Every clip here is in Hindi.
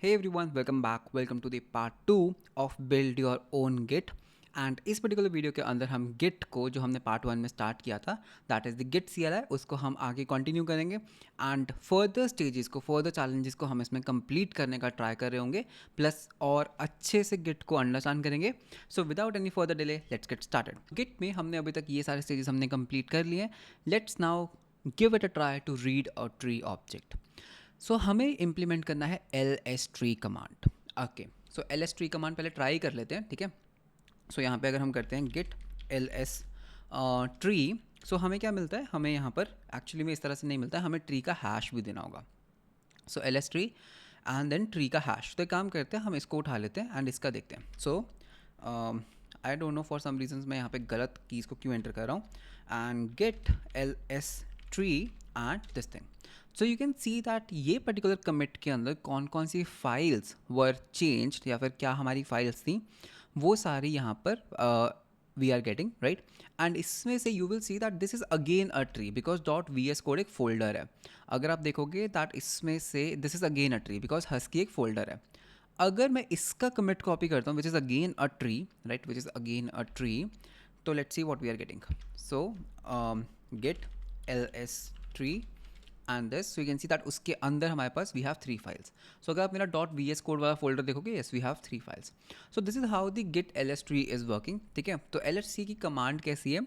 Hey everyone, welcome back. Welcome to the part 2 of Build Your Own Git. And इस पर्टिकुलर वीडियो के अंदर हम गिट को जो हमने पार्ट 1 में स्टार्ट किया था that is the git CLI उसको हम आगे कंटिन्यू करेंगे एंड फर्दर स्टेजेस को फर्दर चैलेंजेस को हम इसमें कंप्लीट करने का ट्राई कर रहे होंगे प्लस और अच्छे से गिट को अंडरस्टैंड करेंगे. So without any further delay let's get started. Git में हमने अभी तक ये सारे स्टेजेस हमने कंप्लीट कर लिए. Let's now give it a try to read a tree object. So हमें इम्प्लीमेंट करना है ls-tree command. Okay, so ls-tree command पहले ट्राई कर लेते हैं, ठीक है. सो यहाँ पे अगर हम करते हैं git ls tree, सो हमें क्या मिलता है, हमें यहाँ पर एक्चुअली में इस तरह से नहीं मिलता है, हमें ट्री का हैश भी देना होगा. सो ls-tree एंड देन ट्री का हैश. तो एक काम करते हैं, हम इसको उठा लेते हैं एंड इसका देखते हैं. So I don't know for some reasons मैं यहाँ पे गलत कीज़ को क्यों एंटर कर रहा हूँ. And git ls-tree and this thing. So you can see that ये पर्टिकुलर कमिट के अंदर कौन कौन सी फाइल्स वर चेंज्ड या फिर क्या हमारी फाइल्स थी वो सारी यहाँ पर we are getting right. And इसमें से you will see that this is again a tree because .vs code एक फोल्डर है. अगर आप देखोगे दैट इसमें से this is again a tree because Husky एक फोल्डर है. अगर मैं इसका कमिट कॉपी करता हूँ which is again a tree right, which is again a tree, तो let's see what we are getting. So git ls-tree and this. So you can see that उसके अंदर हमारे पास वी हैव 3 फाइल्स. सो अगर आप मेरा .vs कोड वाला फोल्डर देखोगे, yes we have 3 files. So this is how the git ls-tree is working, ठीक है. तो ls-tree की कमांड कैसी है,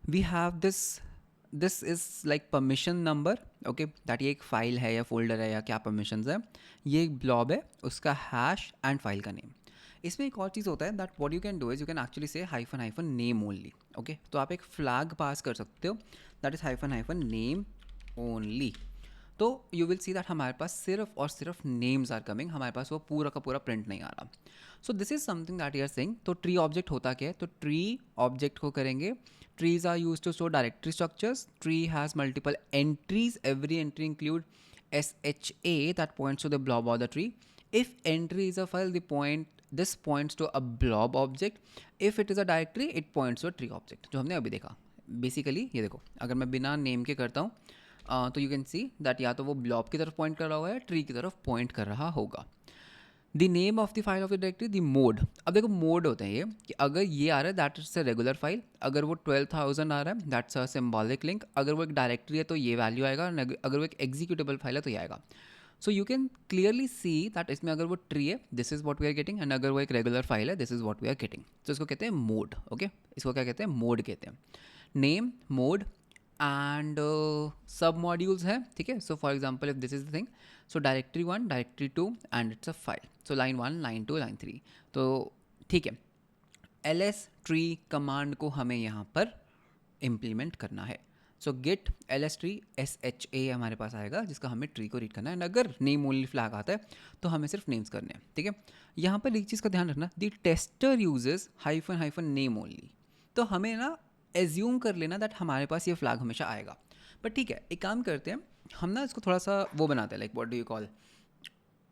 we have this is like permission number, okay, that ये एक फाइल है या फोल्डर है या क्या परमिशंस है. ये एक ब्लॉब है, उसका हैश एंड फाइल का नेम. इसमें एक और चीज़ होता है that what you can do is you can actually say hyphen hyphen name only. Okay, तो आप एक फ्लैग पास कर सकते हो that is hyphen hyphen name only. तो यू विल सी दैट हमारे पास सिर्फ और सिर्फ नेम्स आर कमिंग, हमारे पास वो पूरा का पूरा प्रिंट नहीं आ रहा. So this is something that you are saying. तो ट्री ऑब्जेक्ट होता क्या है, तो ट्री ऑब्जेक्ट को करेंगे. Trees are use to store directory structures. Tree has multiple entries, every entry include SHA that points to the blob of the tree. If entry is a file, this points to a blob object. If it is a directory, it points to a tree object. जो हमने अभी देखा बेसिकली. ये देखो, अगर मैं बिना नेम के करता हूँ तो यू कैन सी दैट या तो वो ब्लॉब की तरफ पॉइंट कर रहा होगा या ट्री की तरफ पॉइंट कर रहा होगा. The name of the file of the directory, the mode. अब देखो मोड होते हैं ये कि अगर ये आ रहा है that is a regular file, अगर वो 12,000 आ रहा है दैट्स अ सिम्बॉलिक लिंक, अगर वो एक डायरेक्टरी है तो ये वैल्यू आएगा, अगर वो एक एग्जीक्यूटेबल फाइल है तो ये आएगा. So you can clearly see that इसमें अगर वो ट्री है this is what we are getting and अगर वो एक रेगुलर फाइल है this is what we are getting. तो इसको कहते हैं मोड. ओके, इसको क्या कहते हैं, मोड कहते हैं. नेम, मोड एंड सब मॉड्यूल्स हैं, ठीक है. So for example if this is the thing, so directory 1, directory 2 and it's a file. So line 1, line 2, line 3. तो ठीक है, ls-tree कमांड को हमें यहाँ पर इम्प्लीमेंट करना है. सो गेट ls-tree SHA हमारे पास आएगा जिसका हमें ट्री को रीड करना है. अगर नेम ओनली फ्लैग आता है तो हमें सिर्फ नेम्स करने हैं, ठीक है. यहाँ पर एक चीज़ का ध्यान रखना, the tester uses hyphen hyphen name only. तो हमें ना एज्यूम कर लेना दैट हमारे पास ये फ्लैग हमेशा आएगा. बट ठीक है, एक काम करते हैं, हम ना इसको थोड़ा सा वो बनाते हैं, like what do you call,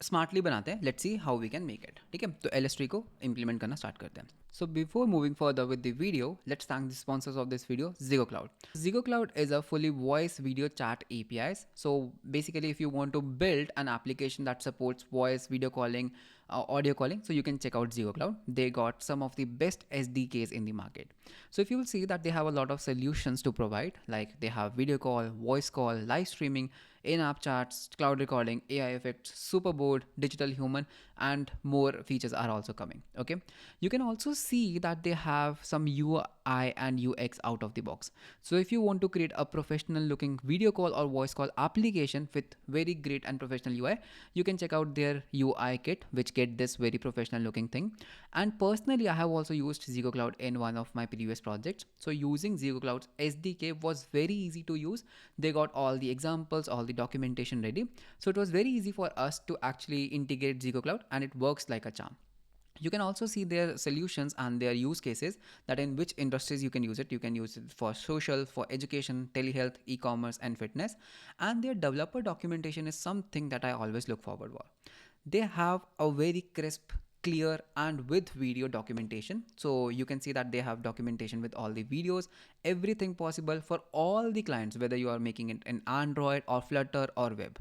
smartly बनाते हैं. Let's see how we can make it, ठीक है. तो ls-tree को इम्प्लीमेंट करना स्टार्ट करते हैं. So before moving further with the video, let's thank the sponsors of this video, Zigo Cloud. Zigo Cloud is a fully voice video chat APIs. So basically if you want to build an application that supports voice video calling, audio calling, so you can check out Zigo Cloud. They got some of the best SDKs in the market. So if you will see that they have a lot of solutions to provide, like they have video call, voice call, live streaming, in-app chats, cloud recording, AI effects, superboard, digital human, and more features are also coming. Okay, you can also see that they have some UI and UX out of the box. So if you want to create a professional looking video call or voice call application with very great and professional UI, you can check out their UI kit which get this very professional looking thing. And personally I have also used Zigo Cloud in one of my previous projects. So using Zigo Cloud's SDK was very easy to use. They got all the examples, all the documentation ready. So it was very easy for us to actually integrate Zigo Cloud and it works like a charm. You can also see their solutions and their use cases, that in which industries you can use it. You can use it for social, for education, telehealth, e-commerce and fitness. And their developer documentation is something that I always look forward for. They have a very crisp, clear and with video documentation. So you can see that they have documentation with all the videos, everything possible for all the clients, whether you are making it in Android or Flutter or web.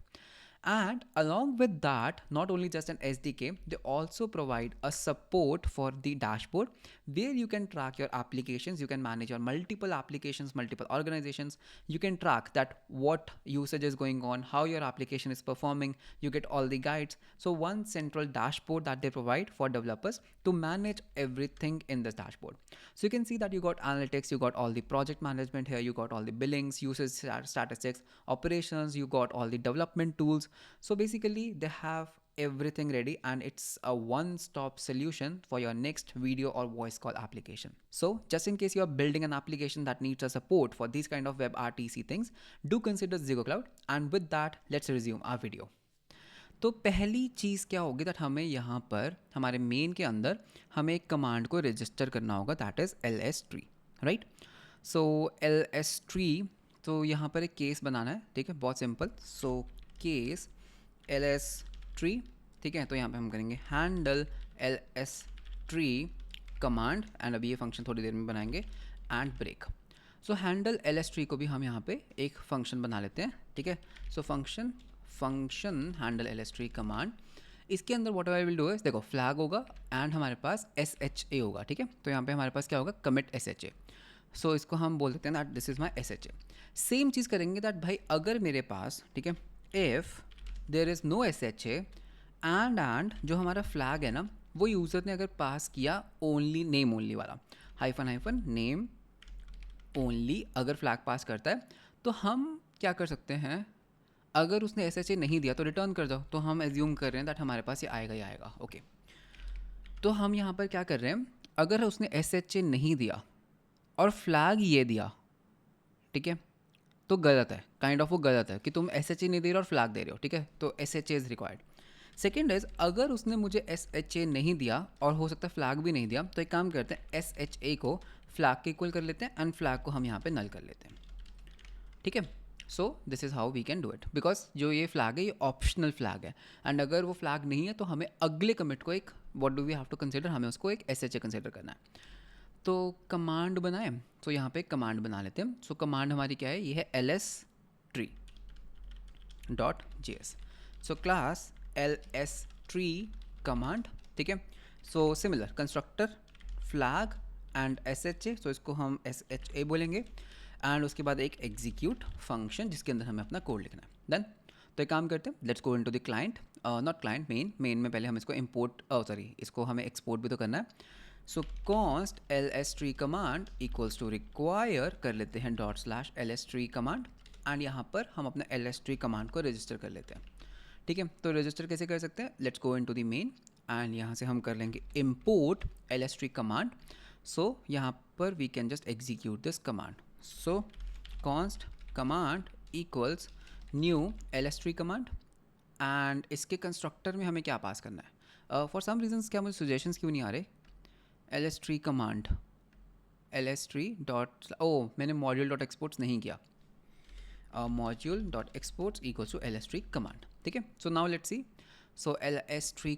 And along with that, not only just an SDK, they also provide a support for the dashboard where you can track your applications, you can manage your multiple applications, multiple organizations, you can track that what usage is going on, how your application is performing, you get all the guides. So one central dashboard that they provide for developers to manage everything in this dashboard. So you can see that you got analytics, you got all the project management here, you got all the billings, usage statistics, operations, you got all the development tools. So basically they have everything ready, and it's a one-stop solution for your next video or voice call application. So just in case you are building an application that needs a support for these kind of WebRTC things, do consider Ziggo Cloud. And with that, let's resume our video. तो पहली चीज़ क्या होगी, दैट हमें यहाँ पर हमारे मेन के अंदर हमें एक कमांड को रजिस्टर करना होगा, that is ls-tree, right. So ls-tree, तो यहाँ पर एक केस बनाना है, ठीक है, बहुत सिंपल. सो केस ls-tree, ठीक है. तो यहाँ पे हम करेंगे हैंडल ls-tree कमांड, एंड अभी ये फंक्शन थोड़ी देर में बनाएंगे, and break. So handle ls-tree को भी हम यहाँ पे एक फंक्शन बना लेते हैं, ठीक है. So function handle ls-tree command, इसके अंदर what ever will do is, देखो फ्लैग होगा एंड हमारे पास SHA होगा, ठीक है. तो यहाँ पे हमारे पास क्या होगा, कमिट SHA. सो इसको हम बोल देते हैं that this is my SHA. Same चीज़ करेंगे दैट भाई अगर मेरे पास, ठीक है, if there is no SHA and जो हमारा फ्लैग है ना, वो यूज़र ने अगर पास किया ओनली नेम ओनली वाला, हाइफन नेम ओनली, अगर फ्लैग पास करता है, तो हम क्या कर सकते हैं, अगर उसने SHA नहीं दिया तो रिटर्न कर दो. तो हम एज्यूम कर रहे हैं दैट हमारे पास ये आएगा ही आएगा, ओके. तो हम यहाँ पर क्या कर रहे हैं, अगर उसने SHA नहीं दिया और फ्लैग ये दिया, ठीक है, तो गलत है, काइंड ऑफ वो गलत है कि तुम SHA नहीं दे रहे और फ्लैग दे रहे हो, ठीक है. तो SHA is required. Second is, अगर उसने मुझे SHA नहीं दिया और हो सकता है फ्लैग भी नहीं दिया, तो एक काम करते हैं, SHA को फ्लैग के इक्वल कर लेते हैं एंड फ्लैग को हम यहाँ पे नल कर लेते हैं, ठीक है. So this is how we can do it, because जो ये फ्लैग है ये ऑप्शनल फ्लैग है, एंड अगर वो फ्लैग नहीं है तो हमें अगले कमिट को एक what do we have to consider, हमें उसको एक SHA कंसिडर करना है. तो कमांड बनाए, तो यहाँ पे कमांड बना लेते हैं. सो कमांड हमारी क्या है, ये है ls-tree .js. So class ls-tree command, ठीक है. So similar constructor flag and SHA, सो इसको हम SHA बोलेंगे, एंड उसके बाद एक एग्जीक्यूट फंक्शन जिसके अंदर हमें अपना कोड लिखना है. डन. तो एक काम करते हैं, let's go into the client, not client, main में पहले हम इसको इंपोर्ट, इसको हमें एक्सपोर्ट भी तो करना है. So const ls-tree command equals to require कर लेते हैं ./ls-tree कमांड, एंड यहाँ पर हम अपना ls-tree कमांड को रजिस्टर कर लेते हैं, ठीक है. तो रजिस्टर कैसे कर सकते हैं, let's go into the main, and यहाँ से हम कर लेंगे इम्पोर्ट ls-tree कमांड. सो यहाँ पर we can just execute this command. So const command equals new ls-tree command, and इसके कंस्ट्रक्टर में हमें क्या पास करना है. फॉर सम रीजन्स क्या मुझे सजेशंस क्यों नहीं आ रहे, ls-tree कमांड ls-tree डॉट, ओ मैंने module.exports नहीं किया, module.exports equals to ls-tree command, ठीक है. So now let's see. So ls-tree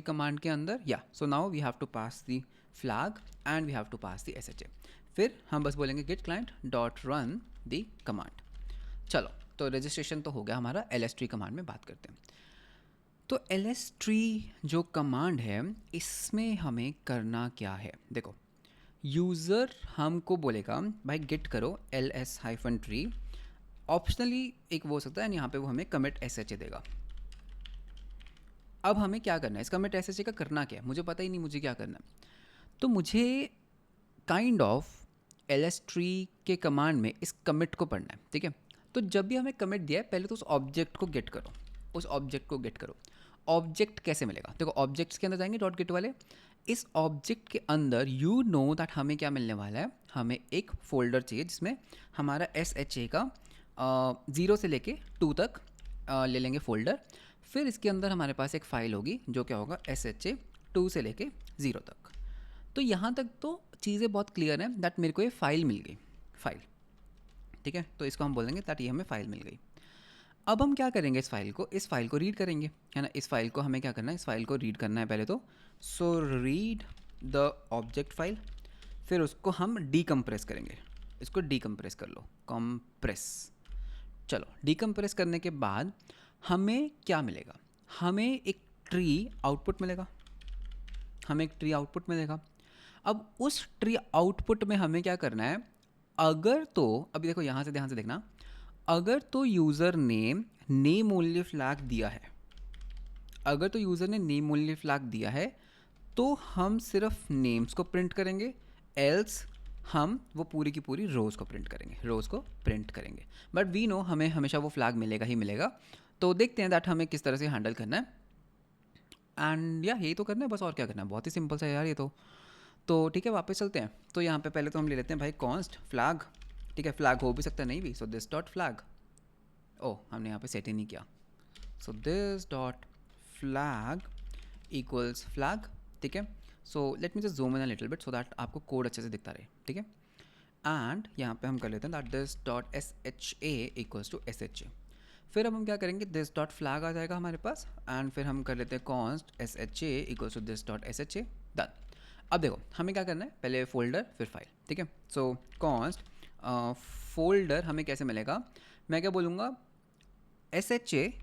command के अंदर, या so now we have to pass the flag and we have to pass the SHA. फिर हम बस बोलेंगे git client dot run the command. चलो, तो रजिस्ट्रेशन तो हो गया हमारा. ls-tree कमांड में बात करते हैं. तो ls-tree जो कमांड है, इसमें हमें करना क्या है, देखो यूज़र हमको बोलेगा भाई गेट करो ls-tree, ऑप्शनली एक वो हो सकता है, एंड यहाँ पे वो हमें कमिट SHA देगा. अब हमें क्या करना है, इस कमिट SHA का करना क्या है, मुझे पता ही नहीं मुझे क्या करना है. तो मुझे काइंड ऑफ ls-tree के कमांड में इस कमिट को पढ़ना है, ठीक है. तो जब भी हमें कमिट दिया है, पहले तो उस ऑब्जेक्ट को गेट करो, उस ऑब्जेक्ट को गेट करो. ऑब्जेक्ट कैसे मिलेगा, देखो ऑब्जेक्ट्स के अंदर जाएंगे, डॉट गेट वाले, इस ऑब्जेक्ट के अंदर यू नो दैट हमें क्या मिलने वाला है, हमें एक फोल्डर चाहिए जिसमें हमारा SHA का 0 से लेके 2 तक ले लेंगे फोल्डर. फिर इसके अंदर हमारे पास एक फ़ाइल होगी जो क्या होगा, SHA 2 से लेके 0 तक. तो यहाँ तक तो चीज़ें बहुत क्लियर हैं दैट मेरे को ये फ़ाइल मिल गई, फाइल, ठीक है. तो इसको हम बोलेंगे दैट ये हमें फ़ाइल मिल गई. अब हम क्या करेंगे, इस फाइल को रीड करेंगे, है ना. इस फाइल को हमें क्या करना है, इस फाइल को रीड करना है पहले तो. So read the object file, फिर उसको हम डीकम्प्रेस करेंगे, इसको डीकम्प्रेस कर लो, कॉम्प्रेस, चलो डीकम्प्रेस करने के बाद हमें क्या मिलेगा, हमें एक ट्री आउटपुट मिलेगा, हमें एक ट्री आउटपुट मिलेगा। अब उस ट्री आउटपुट में हमें क्या करना है, अगर तो अभी देखो यहाँ से ध्यान से देखना, अगर तो यूज़र ने नेम मूल्य फ्लैग दिया है, अगर तो यूज़र ने नेम मूल्य फ्लैग दिया है तो हम सिर्फ नेम्स को प्रिंट करेंगे, एल्स हम वो पूरी की पूरी रोज़ को प्रिंट करेंगे, रोज़ को प्रिंट करेंगे। बट वी नो हमें हमेशा वो फ्लैग मिलेगा ही मिलेगा। तो देखते हैं दैट हमें किस तरह से हैंडल करना है। एंड या यही तो करना है बस, और क्या करना है, बहुत ही सिंपल सा है यार ये तो ठीक है वापस चलते हैं। तो यहाँ पे पहले तो हम ले लेते हैं भाई कॉन्स्ट फ्लैग, ठीक है, फ्लैग हो भी सकता है नहीं भी, सो दिस डॉट फ्लैग, ओ हमने यहाँ पे सेट ही नहीं किया, सो this dot flag equals flag, ठीक है। So let me just zoom in a little bit so that आपको कोड अच्छे से दिखता रहे, ठीक है। एंड यहाँ पे हम कर लेते हैं that this dot S H A equals to S H A. फिर अब हम क्या करेंगे, दिस डॉट फ्लैग आ जाएगा हमारे पास, एंड फिर हम कर लेते हैं const S H A equals to this dot S H A, done. अब देखो हमें क्या करना है, पहले फोल्डर फिर फाइल, ठीक है। सो कॉन्स्ट फोल्डर हमें कैसे मिलेगा, मैं क्या बोलूँगा, एस एच ए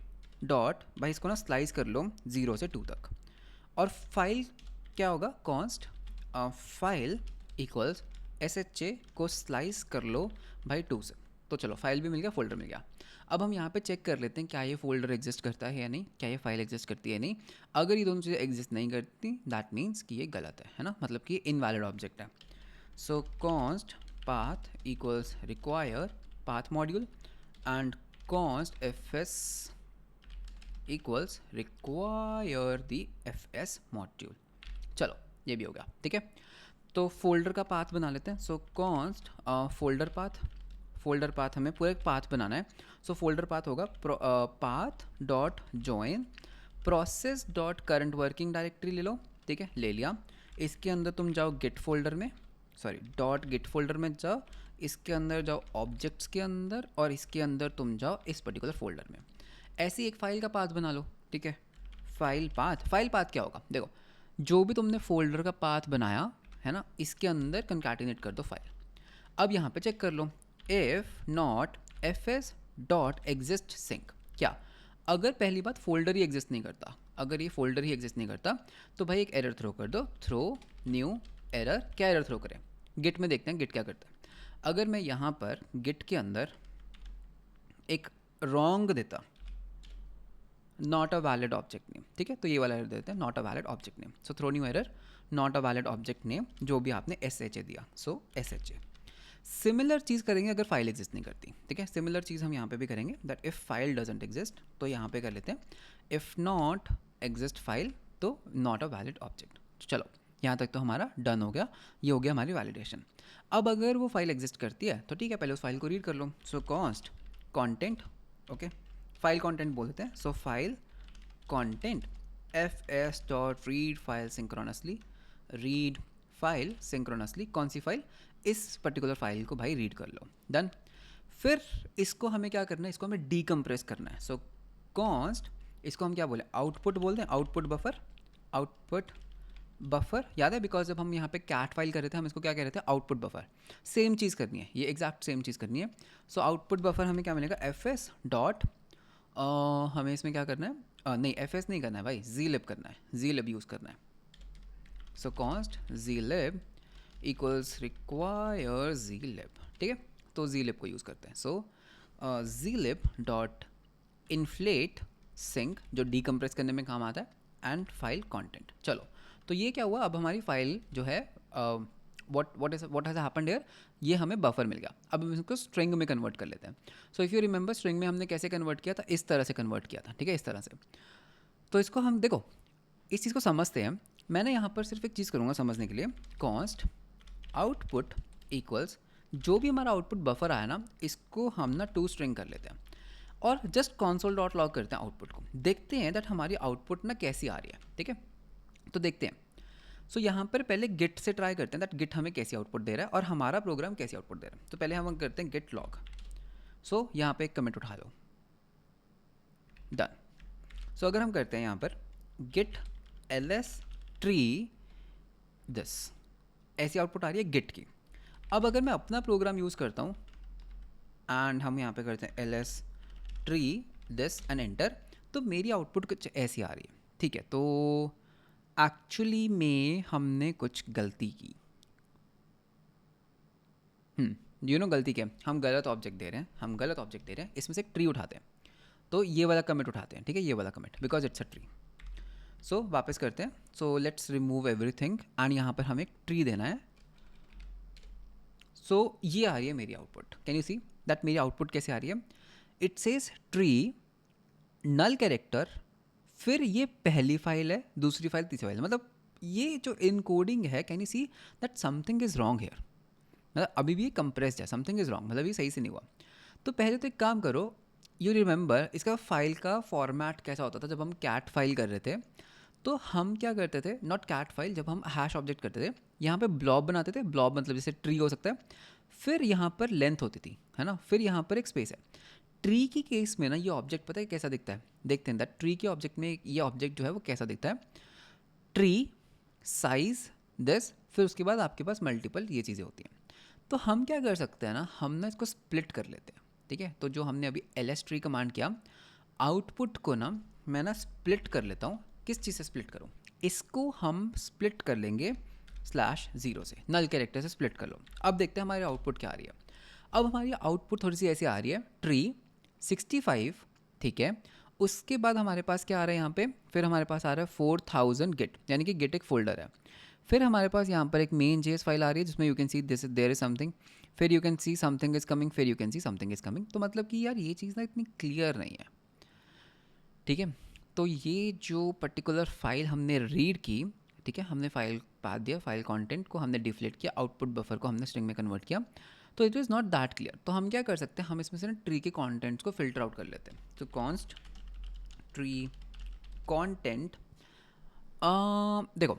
डॉट, भाई इसको ना स्लाइस कर लो 0 से 2 तक, और फाइल क्या होगा, const file equals S H ए को स्लाइस कर लो भाई 2 से। तो चलो फाइल भी मिल गया, फोल्डर मिल गया। अब हम यहाँ पे चेक कर लेते हैं क्या ये फोल्डर एग्जिस्ट करता है या नहीं, क्या ये फाइल एग्जिस्ट करती है नहीं। अगर ये दोनों चीज़ें एग्जिस्ट नहीं करती दैट मीन्स कि ये गलत है ना, मतलब कि इनवैलिड ऑब्जेक्ट है। So const path equals require path module and const F S equals require the F S module. चलो ये भी हो गया, ठीक है। तो फोल्डर का पाथ बना लेते हैं। So const folder path, folder path हमें पूरा एक पाथ बनाना है। सो फोल्डर पाथ होगा path dot join process dot current working directory ले लो, ठीक है, ले लिया। इसके अंदर तुम जाओ गिट फोल्डर में, सॉरी डॉट गिट फोल्डर में जाओ, इसके अंदर जाओ ऑब्जेक्ट्स के अंदर, और इसके अंदर तुम जाओ इस पर्टिकुलर फोल्डर में। ऐसी एक फ़ाइल का पाथ बना लो, ठीक है। फाइल पाथ क्या होगा, देखो जो भी तुमने फोल्डर का पाथ बनाया है ना, इसके अंदर कंकैटिनेट कर दो फाइल। अब यहाँ पे चेक कर लो, if not F S dot exist sync, क्या अगर पहली बात फोल्डर ही एग्जिस्ट नहीं करता, अगर ये फोल्डर ही एग्जिस्ट नहीं करता तो भाई एक एरर थ्रो कर दो, थ्रो न्यू एरर। क्या एरर थ्रो करें, गिट में देखते हैं गिट क्या करता है। अगर मैं यहाँ पर गिट के अंदर एक रॉन्ग देता, not a valid object name, ठीक है, तो ये वाला एरर देते हैं, not a valid object name. So throw new error, not a valid object name, जो भी आपने एस एच ए दिया, so S H A. Similar चीज़ करेंगे अगर फाइल एग्जिस्ट नहीं करती, ठीक है, सिमिलर चीज़ हम यहाँ पे भी करेंगे that if file doesn't exist, तो यहाँ पे कर लेते हैं इफ़ नॉट एग्जिस्ट फाइल, तो नॉट अ वैलिड ऑब्जेक्ट। चलो यहाँ तक तो हमारा डन हो गया, ये हो गया हमारी वैलिडेशन। अब अगर वो फाइल एग्जिस्ट करती है तो ठीक है, पहले उस फाइल को रीड कर लो। So const content, okay, file content बोल देते हैं। So file content F S dot read file synchronously, read file synchronously, कौन सी फाइल, इस पर्टिकुलर फाइल को भाई रीड कर लो, डन। फिर इसको हमें क्या करना है, इसको हमें डीकम्प्रेस करना है। सो कॉन्स्ट, इसको हम क्या बोले, आउटपुट बोलते हैं, आउटपुट बफर, आउटपुट बफर याद है, बिकॉज जब हम यहाँ पे कैट फाइल कर रहे थे हम इसको क्या कह रहे थे, आउटपुट बफर। सेम चीज़ करनी है, ये एग्जैक्ट सेम चीज़ करनी है। सो आउटपुट बफर हमें क्या मिलेगा, एफ एस डॉट, हमें इसमें क्या करना है, नहीं एफ एस नहीं करना है भाई, जी लिब करना है, जी लिब यूज़ करना है। सो कॉन्स्ट जी लिब इक्वल्स रिक्वायर जी लिब, ठीक है, तो जी लिब को यूज़ करते हैं। सो जी लिब डॉट इन्फ्लेट सिंक, जो डीकम्प्रेस करने में काम आता है, एंड फाइल कंटेंट। चलो तो ये क्या हुआ, अब हमारी फाइल जो है व्हाट हैज़ हैपेंड हियर, ये हमें बफर मिल गया। अब हम इसको स्ट्रिंग में कन्वर्ट कर लेते हैं। So if you remember string में हमने कैसे कन्वर्ट किया था, इस तरह से कन्वर्ट किया था, ठीक है, इस तरह से। तो इसको हम देखो इस चीज़ को समझते हैं। मैंने यहाँ पर सिर्फ एक चीज़ करूँगा समझने के लिए, कॉन्स्ट आउटपुट इक्वल्स, जो भी हमारा आउटपुट बफर आया ना, इसको हम ना टू स्ट्रिंग कर लेते हैं और जस्ट console डॉट लॉग करते हैं आउटपुट को, देखते हैं दैट हमारी आउटपुट ना कैसी आ रही है, ठीक है। तो देखते हैं। सो यहाँ पर पहले गिट से ट्राई करते हैं दैट गिट हमें कैसी आउटपुट दे रहा है और हमारा प्रोग्राम कैसी आउटपुट दे रहा है। तो पहले हम करते हैं गिट लॉग। सो यहाँ पे एक कमेंट उठा लो, डन। सो अगर हम करते हैं यहाँ पर गिट ls ट्री, दिस ऐसी आउटपुट आ रही है गिट की। अब अगर मैं अपना प्रोग्राम यूज़ करता हूँ एंड हम यहाँ पे करते हैं ls tree this and enter, तो मेरी आउटपुट कुछ ऐसी आ रही है, ठीक है। तो एक्चुअली में हमने कुछ गलती की। गलती क्या है? हम गलत ऑब्जेक्ट दे रहे हैं, इसमें से एक ट्री उठाते हैं, तो ये वाला कमिट उठाते हैं, ठीक है, ये वाला commit, because it's a tree. So वापस करते हैं, so let's remove everything and यहाँ पर हमें एक ट्री देना है। सो ये आ रही है मेरी output. Can you see that मेरी आउटपुट कैसे आ रही है? It says tree null character, फिर ये पहली फाइल है, दूसरी फाइल, तीसरी फाइल, मतलब ये जो इनकोडिंग है, can you see that something is wrong hair. मतलब अभी भी ये कंप्रेस्ड है, समथिंग इज रॉन्ग, मतलब ये सही से नहीं हुआ। तो पहले तो एक काम करो, यू रिमेंबर इसका फाइल का फॉर्मेट कैसा होता था जब हम कैट फाइल कर रहे थे? तो हम क्या करते थे, नॉट कैट फाइल, जब हम हैश ऑब्जेक्ट करते थे, यहाँ पे ब्लॉब बनाते थे, ब्लॉब मतलब जैसे ट्री हो सकता है, फिर यहाँ पर लेंथ होती थी, है ना, फिर यहाँ पर एक स्पेस है। ट्री की केस में ना ये ऑब्जेक्ट पता है कैसा दिखता है? देखते हैं दैट ट्री के ऑब्जेक्ट में ये ऑब्जेक्ट जो है वो कैसा दिखता है। ट्री साइज दिस, फिर उसके बाद आपके पास मल्टीपल ये चीज़ें होती हैं। तो हम क्या कर सकते हैं ना, हम ना इसको स्प्लिट कर लेते हैं, ठीक है। तो जो हमने अभी ls ट्री कमांड किया, आउटपुट को ना मैं ना स्प्लिट कर लेता हूँ। किस चीज़ से स्प्लिट करूँ? इसको हम स्प्लिट कर लेंगे /0 से, नल कैरेक्टर से स्प्लिट कर लो। अब देखते हैं हमारी आउटपुट क्या आ रही है। अब हमारी आउटपुट थोड़ी सी ऐसी आ रही है, ट्री 65, ठीक है। उसके बाद हमारे पास क्या आ रहा है यहाँ पे, फिर हमारे पास आ रहा है 4000 गिट, यानी कि गिट एक फोल्डर है। फिर हमारे पास यहाँ पर एक मेन जेएस फाइल आ रही है जिसमें you can see this there is something, फिर you can see something is coming, फिर you can see something is coming. तो मतलब कि यार ये चीज़ ना इतनी क्लियर नहीं है, ठीक है। तो ये जो पर्टिकुलर फाइल हमने रीड की, ठीक है, हमने फाइल पाथ दिया, फाइल कंटेंट को हमने डिफ्लेट किया, आउटपुट बफर को हमने स्ट्रिंग में कन्वर्ट किया, तो it is not that clear. तो हम क्या कर सकते हैं, हम इसमें से ना ट्री के कॉन्टेंट्स को फिल्टर आउट कर लेते हैं। तो कॉन्स्ट ट्री कॉन्टेंट, देखो,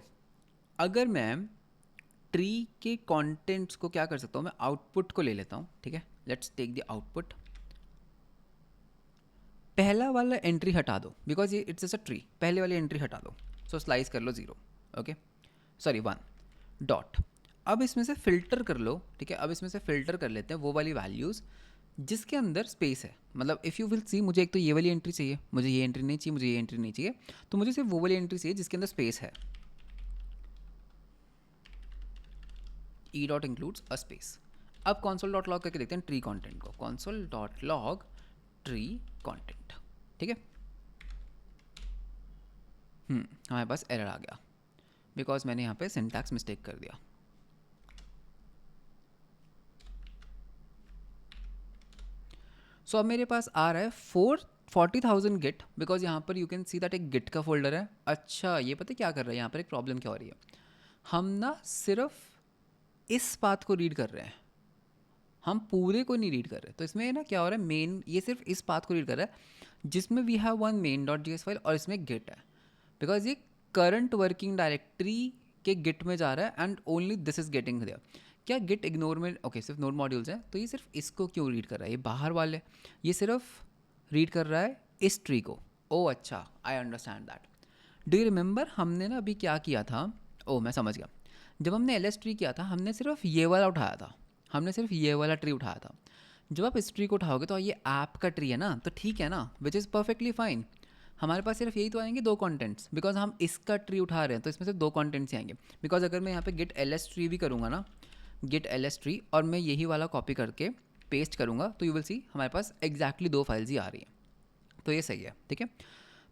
अगर मैं ट्री के कॉन्टेंट्स को क्या कर सकता हूँ, मैं आउटपुट को ले लेता हूँ, ठीक है। Let's take the output. पहला वाला एंट्री हटा दो, बिकॉज ये इट्स अ ट्री, पहले वाली एंट्री हटा दो। सो स्लाइस कर लो 0, ओके, सॉरी 1 डॉट। अब इसमें से फिल्टर कर लो, ठीक है। अब इसमें से फिल्टर कर लेते हैं वो वाली वैल्यूज़ जिसके अंदर स्पेस है। मतलब इफ़ यू विल सी, मुझे एक तो ये वाली एंट्री चाहिए, मुझे ये एंट्री नहीं चाहिए, मुझे ये एंट्री नहीं चाहिए, तो मुझे सिर्फ वो वाली एंट्री चाहिए जिसके अंदर स्पेस है। E dot includes a space. अब कॉन्सोल डॉट लॉग करके देखते हैं ट्री कॉन्टेंट को, console dot log tree content, ठीक है। हमारे पास एरर आ गया बिकॉज मैंने यहाँ पे सिंटैक्स मिस्टेक कर दिया। सो अब मेरे पास आ रहा है 40,000 गिट, बिकॉज यहाँ पर यू कैन सी दैट एक गिट का फोल्डर है। अच्छा, ये पता है क्या कर रहा है यहाँ पर, एक प्रॉब्लम क्या हो रही है, हम ना सिर्फ इस पाथ को रीड कर रहे हैं, हम पूरे को नहीं रीड कर रहे। तो इसमें ना क्या हो रहा है, मेन ये सिर्फ इस पाथ को रीड कर रहा है जिसमें we have one main dot JS file और इसमें गिट है, बिकॉज ये करंट वर्किंग डायरेक्टरी के गिट में जा रहा है and only this is getting there. क्या गिट इग्नोर में ओके सिर्फ नोड मॉड्यूल्स हैं, तो ये सिर्फ इसको क्यों रीड कर रहा है, ये बाहर वाले, ये सिर्फ रीड कर रहा है इस ट्री को। ओ अच्छा, I understand that. Do you remember हमने ना अभी क्या किया था? ओ मैं समझ गया, जब हमने एलएस ट्री किया था हमने सिर्फ ये वाला उठाया था, हमने सिर्फ ये वाला ट्री उठाया था। जब आप इस ट्री को उठाओगे तो ये ऐप का ट्री है ना, तो ठीक है ना, विच इज़ परफेक्टली फाइन। हमारे पास सिर्फ यही तो आएंगे दो कंटेंट्स, बिकॉज हम इसका ट्री उठा रहे हैं, तो इसमें सिर्फ दो कंटेंट्स ही आएंगे। बिकॉज अगर मैं यहाँ पे गेट एलएस ट्री भी करूँगा ना, गेट एलएस ट्री, और मैं यही वाला कॉपी करके पेस्ट करूँगा, तो यू विल सी हमारे पास एग्जैक्टली दो फाइल्स ही आ रही हैं। तो ये सही है, ठीक है।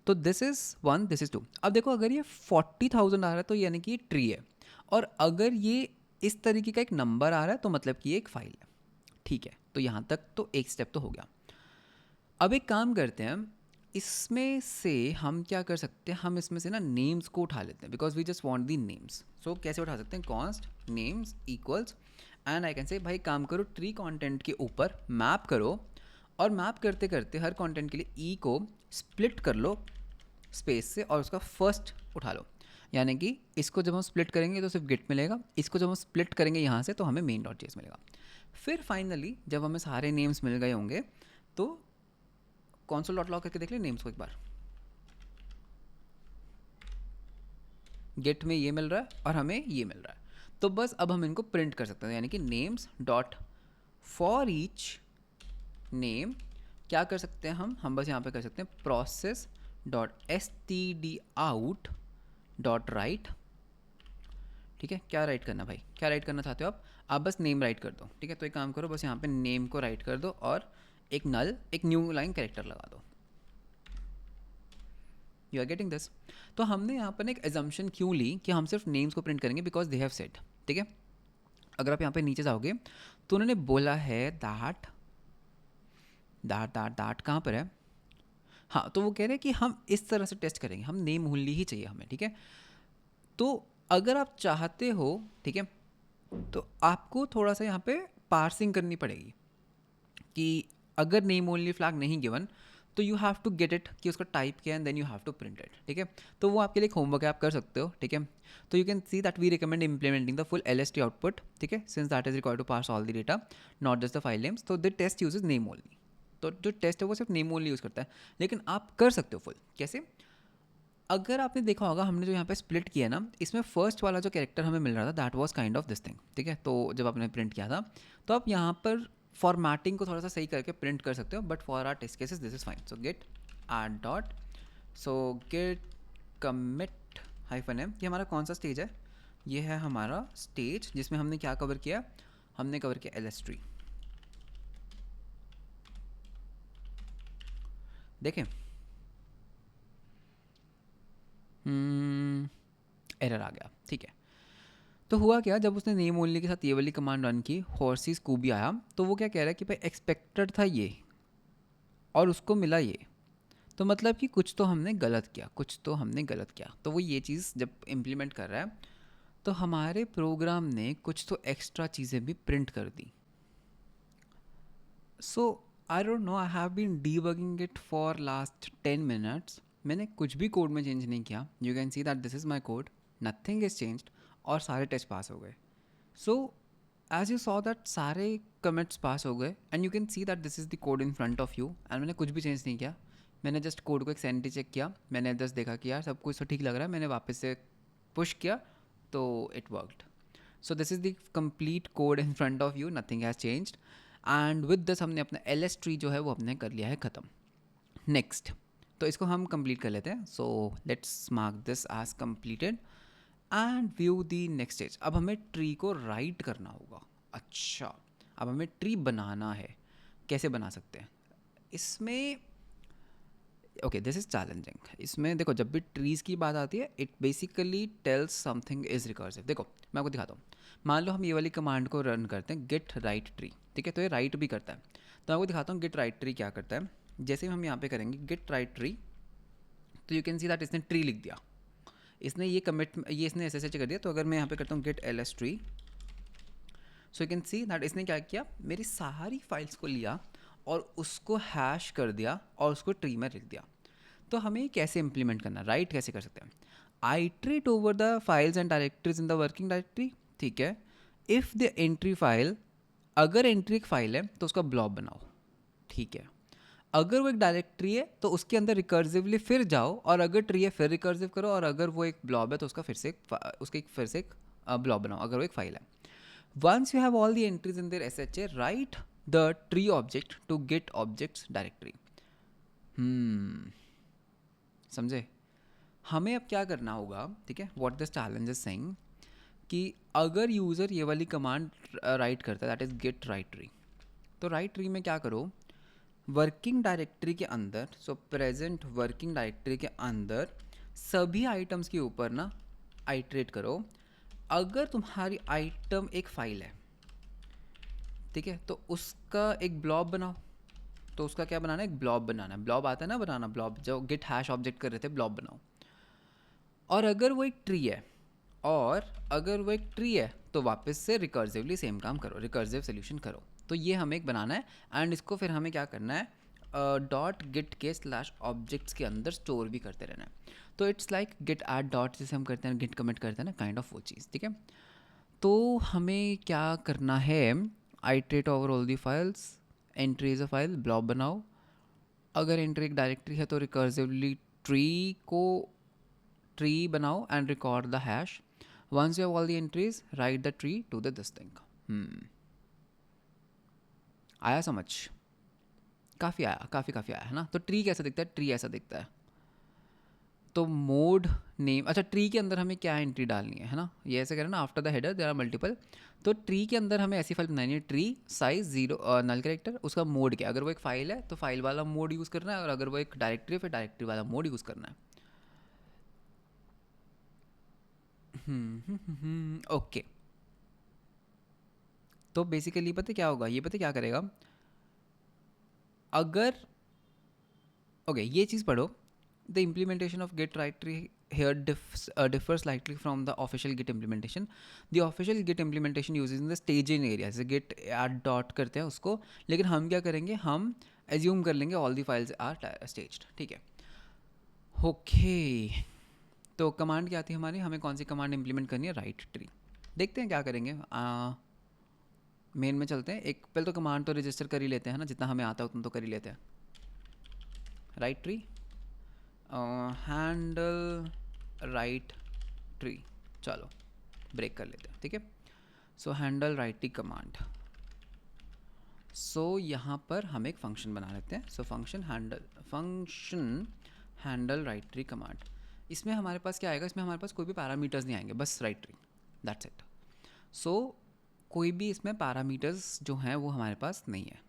तो दिस इज़ 1, दिस इज़ 2। अब देखो, अगर ये 40,000 आ रहा है तो यानी कि ये ट्री है, और अगर ये इस तरीके का एक नंबर आ रहा है तो मतलब कि ये एक फाइल है, ठीक है। तो यहाँ तक तो एक स्टेप तो हो गया। अब एक काम करते हैं, इसमें से हम क्या कर सकते हैं, हम इसमें से ना नेम्स को उठा लेते हैं, because we just want the names. So कैसे उठा सकते हैं, const names equals, and I can say भाई काम करो ट्री कंटेंट के ऊपर मैप करो, और मैप करते करते हर कंटेंट के लिए ई को स्प्लिट कर लो स्पेस से, और उसका फर्स्ट उठा लो। यानी कि इसको जब हम स्प्लिट करेंगे तो सिर्फ गिट मिलेगा, इसको जब हम स्प्लिट करेंगे यहाँ से तो हमें मेन डॉट जेएस मिलेगा। फिर फाइनली जब हमें सारे नेम्स मिल गए होंगे तो कॉन्सोल डॉट लॉग करके देख ले नेम्स को एक बार। गेट में ये मिल रहा है और हमें ये मिल रहा है, तो बस अब हम इनको प्रिंट कर सकते हैं, यानी कि names dot for each name क्या कर सकते हैं हम बस यहाँ पे कर सकते हैं process dot S T D out dot right. ठीक है, क्या राइट करना भाई, क्या राइट करना चाहते हो आप बस नेम राइट कर दो। ठीक है, तो एक काम करो, बस यहाँ पे नेम को राइट कर दो और एक न्यू लाइन कैरेक्टर लगा दो। You are getting this. तो हमने यहाँ पर एक एजम्पशन क्यों ली कि हम सिर्फ नेम्स को प्रिंट करेंगे, बिकॉज दे हैव सेड। ठीक है, अगर आप यहाँ पे नीचे जाओगे तो उन्होंने बोला है दैट दैट दैट दैट कहाँ पर है, हाँ, तो वो कह रहे हैं कि हम इस तरह से टेस्ट करेंगे, हम नेम ओनली ही चाहिए हमें। ठीक है, तो अगर आप चाहते हो, ठीक है, तो आपको थोड़ा सा यहाँ पे पार्सिंग करनी पड़ेगी कि अगर नेम ओनली फ्लैग नहीं गिवन तो you have to get it कि उसका टाइप क्या है, and then you have to print it. ठीक है, तो वो आपके लिए होमवर्क है, आप कर सकते हो। ठीक है, तो you can see that we recommend implementing the full LST output. ठीक है, since that is required to pass all the data, not just the file names, तो the test uses name only. तो जो टेस्ट है वो सिर्फ नेम ओनली यूज़ करता है, लेकिन आप कर सकते हो फुल। कैसे? अगर आपने देखा होगा हमने जो यहाँ पे स्प्लिट किया ना, इसमें फर्स्ट वाला जो कैरेक्टर हमें मिल रहा था that was kind of this thing. ठीक है, तो जब आपने प्रिंट किया था तो आप यहाँ पर फॉर्मेटिंग को थोड़ा सा सही करके प्रिंट कर सकते हो, but for our test cases this is fine. So git add dot, so git commit hyphen M, ये हमारा कौन सा स्टेज है, ये है हमारा स्टेज जिसमें हमने क्या कवर किया, हमने कवर किया LS ट्री। देखें, एरर आ गया। ठीक है, तो हुआ क्या, जब उसने नेम ओनली के साथ ये वाली कमांड रन की, हॉर्सिस कूबी आया, तो वो क्या कह रहा है कि भाई एक्सपेक्टेड था ये और उसको मिला ये, तो मतलब कि कुछ तो हमने गलत किया, कुछ तो हमने गलत किया। तो वो ये चीज़ जब इम्प्लीमेंट कर रहा है तो हमारे प्रोग्राम ने कुछ तो एक्स्ट्रा चीज़ें भी प्रिंट कर दी। So I don't know, I have been debugging it for last 10 minutes. मैंने कुछ भी कोड में चेंज नहीं किया। You can see that this is my code, nothing is changed, और सारे टेस्ट पास हो गए। So as you saw that सारे कमेंट्स पास हो गए, and you can see that this is the code in front of you, and मैंने कुछ भी चेंज नहीं किया। मैंने जस्ट कोड को एक सैनिटी चेक किया, मैंने जस्ट देखा कि यार सब कुछ तो ठीक लग रहा है, मैंने वापस से पुश किया तो it worked. So this is the complete code in front of you, nothing has changed, and with this हमने अपना LS ट्री जो है वो हमने कर लिया है ख़त्म। नेक्स्ट, तो इसको हम कंप्लीट कर लेते हैं। So let's mark this as completed and view the next stage. अब हमें ट्री को राइट करना होगा। अच्छा, अब हमें ट्री बनाना है, कैसे बना सकते हैं इसमें? Okay, this is challenging. इसमें देखो, जब भी ट्रीज़ की बात आती है it basically tells something is recursive. देखो मैं आपको दिखाता हूँ, मान लो हम ये वाली कमांड को रन करते हैं, गेट राइट ट्री। ठीक है, तो ये राइट भी करता है। तो मैं आपको दिखाता हूँ गेट राइट ट्री क्या करता है। जैसे ही हम यहाँ पे करेंगे गेट राइट ट्री, तो यू कैन सी दैट इसने ट्री लिख दिया, इसने ये कमिट, ये इसने SSH कर दिया। तो अगर मैं यहाँ पे करता हूँ git LS tree, so you can see that इसने क्या किया, मेरी सारी फाइल्स को लिया और उसको हैश कर दिया और उसको ट्री में लिख दिया। तो हमें कैसे इंप्लीमेंट करना, राइट कैसे कर सकते हैं? Iterate over the files and directories in the working directory. ठीक है, इफ़ द एंट्री फाइल, अगर एंट्री एक फाइल है तो उसका ब्लॉब बनाओ। ठीक है, अगर वो एक डायरेक्टरी है तो उसके अंदर रिकर्सिवली फिर जाओ, और अगर ट्री है फिर रिकर्सिव करो, और अगर वो एक ब्लॉब है तो उसका फिर से एक ब्लॉब बनाओ अगर वो एक फाइल है। Once you have all the entries in their SHA, write the tree object to get objects directory. समझे? हमें अब क्या करना होगा? ठीक है, what this challenge is saying कि अगर यूज़र ये वाली कमांड राइट करता है, that is get right tree, तो राइट ट्री में क्या करो, वर्किंग डायरेक्टरी के अंदर, सो प्रेजेंट वर्किंग डायरेक्टरी के अंदर सभी आइटम्स के ऊपर ना आइट्रेट करो। अगर तुम्हारी आइटम एक फाइल है, ठीक है, तो उसका एक ब्लॉब बनाओ। तो उसका क्या बनाना है, एक ब्लॉब बनाना है। ब्लॉब आता है ना बनाना, ब्लॉब जो गेट हैश ऑब्जेक्ट कर रहे थे, ब्लॉब बनाओ। और अगर वो एक ट्री है, तो वापस से रिकर्सिवली सेम काम करो, रिकर्सिव सोल्यूशन करो। तो ये हमें एक बनाना है, एंड इसको फिर हमें क्या करना है, डॉट गिट के स्लैश ऑब्जेक्ट्स के अंदर स्टोर भी करते रहना है। तो it's like git add dot, जैसे हम करते हैं गिट कमिट करते हैं ना, काइंड ऑफ वो चीज़। ठीक है, तो हमें क्या करना है, iterate over all the files, entry is a file, blob बनाओ। अगर एंट्री एक डायरेक्टरी है तो रिकर्सिवली ट्री बनाओ and record the hash. Once you have all the entries, write the tree to the this thing. आया समझ? काफ़ी आया, काफ़ी आया है ना। तो ट्री कैसा दिखता है, ट्री ऐसा दिखता है। तो मोड नेम, अच्छा ट्री के अंदर हमें क्या एंट्री डालनी है ना, ये ऐसे करें ना, after the header there are multiple. तो ट्री के अंदर हमें ऐसी फाइल बनानी है, ट्री साइज 0 नल कैरेक्टर, उसका मोड क्या है, अगर वो एक फाइल है तो फाइल वाला मोड यूज़ करना है, और अगर वो एक डायरेक्टरी है फिर डायरेक्टरी वाला मोड यूज़ करना है। ओके। तो बेसिकली पता है क्या होगा, ये पता है क्या करेगा, अगर ओके ये चीज़ पढ़ो, the implementation of git directory here differs slightly from the official git implementation. The official git implementation uses in the staging area, जैसे git add dot करते हैं उसको, लेकिन हम क्या करेंगे, हम assume कर लेंगे all the files are staged, ठीक है। ओके तो कमांड क्या आती है हमारी, हमें कौन सी कमांड इंप्लीमेंट करनी है, राइट ट्री। देखते हैं क्या करेंगे, मेन में चलते हैं, एक पहले तो कमांड तो रजिस्टर कर ही लेते हैं ना, जितना हमें आता है उतना तो कर ही लेते हैं। Right tree handle right tree, चलो ब्रेक कर लेते हैं, ठीक है। सो handle right tree command, so यहाँ पर हम एक फंक्शन बना लेते हैं। So function handle right tree command, इसमें हमारे पास क्या आएगा, इसमें हमारे पास कोई भी पैरामीटर्स नहीं आएंगे, बस राइट ट्री, दैट्स इट। सो कोई भी इसमें पैरामीटर्स जो हैं वो हमारे पास नहीं है।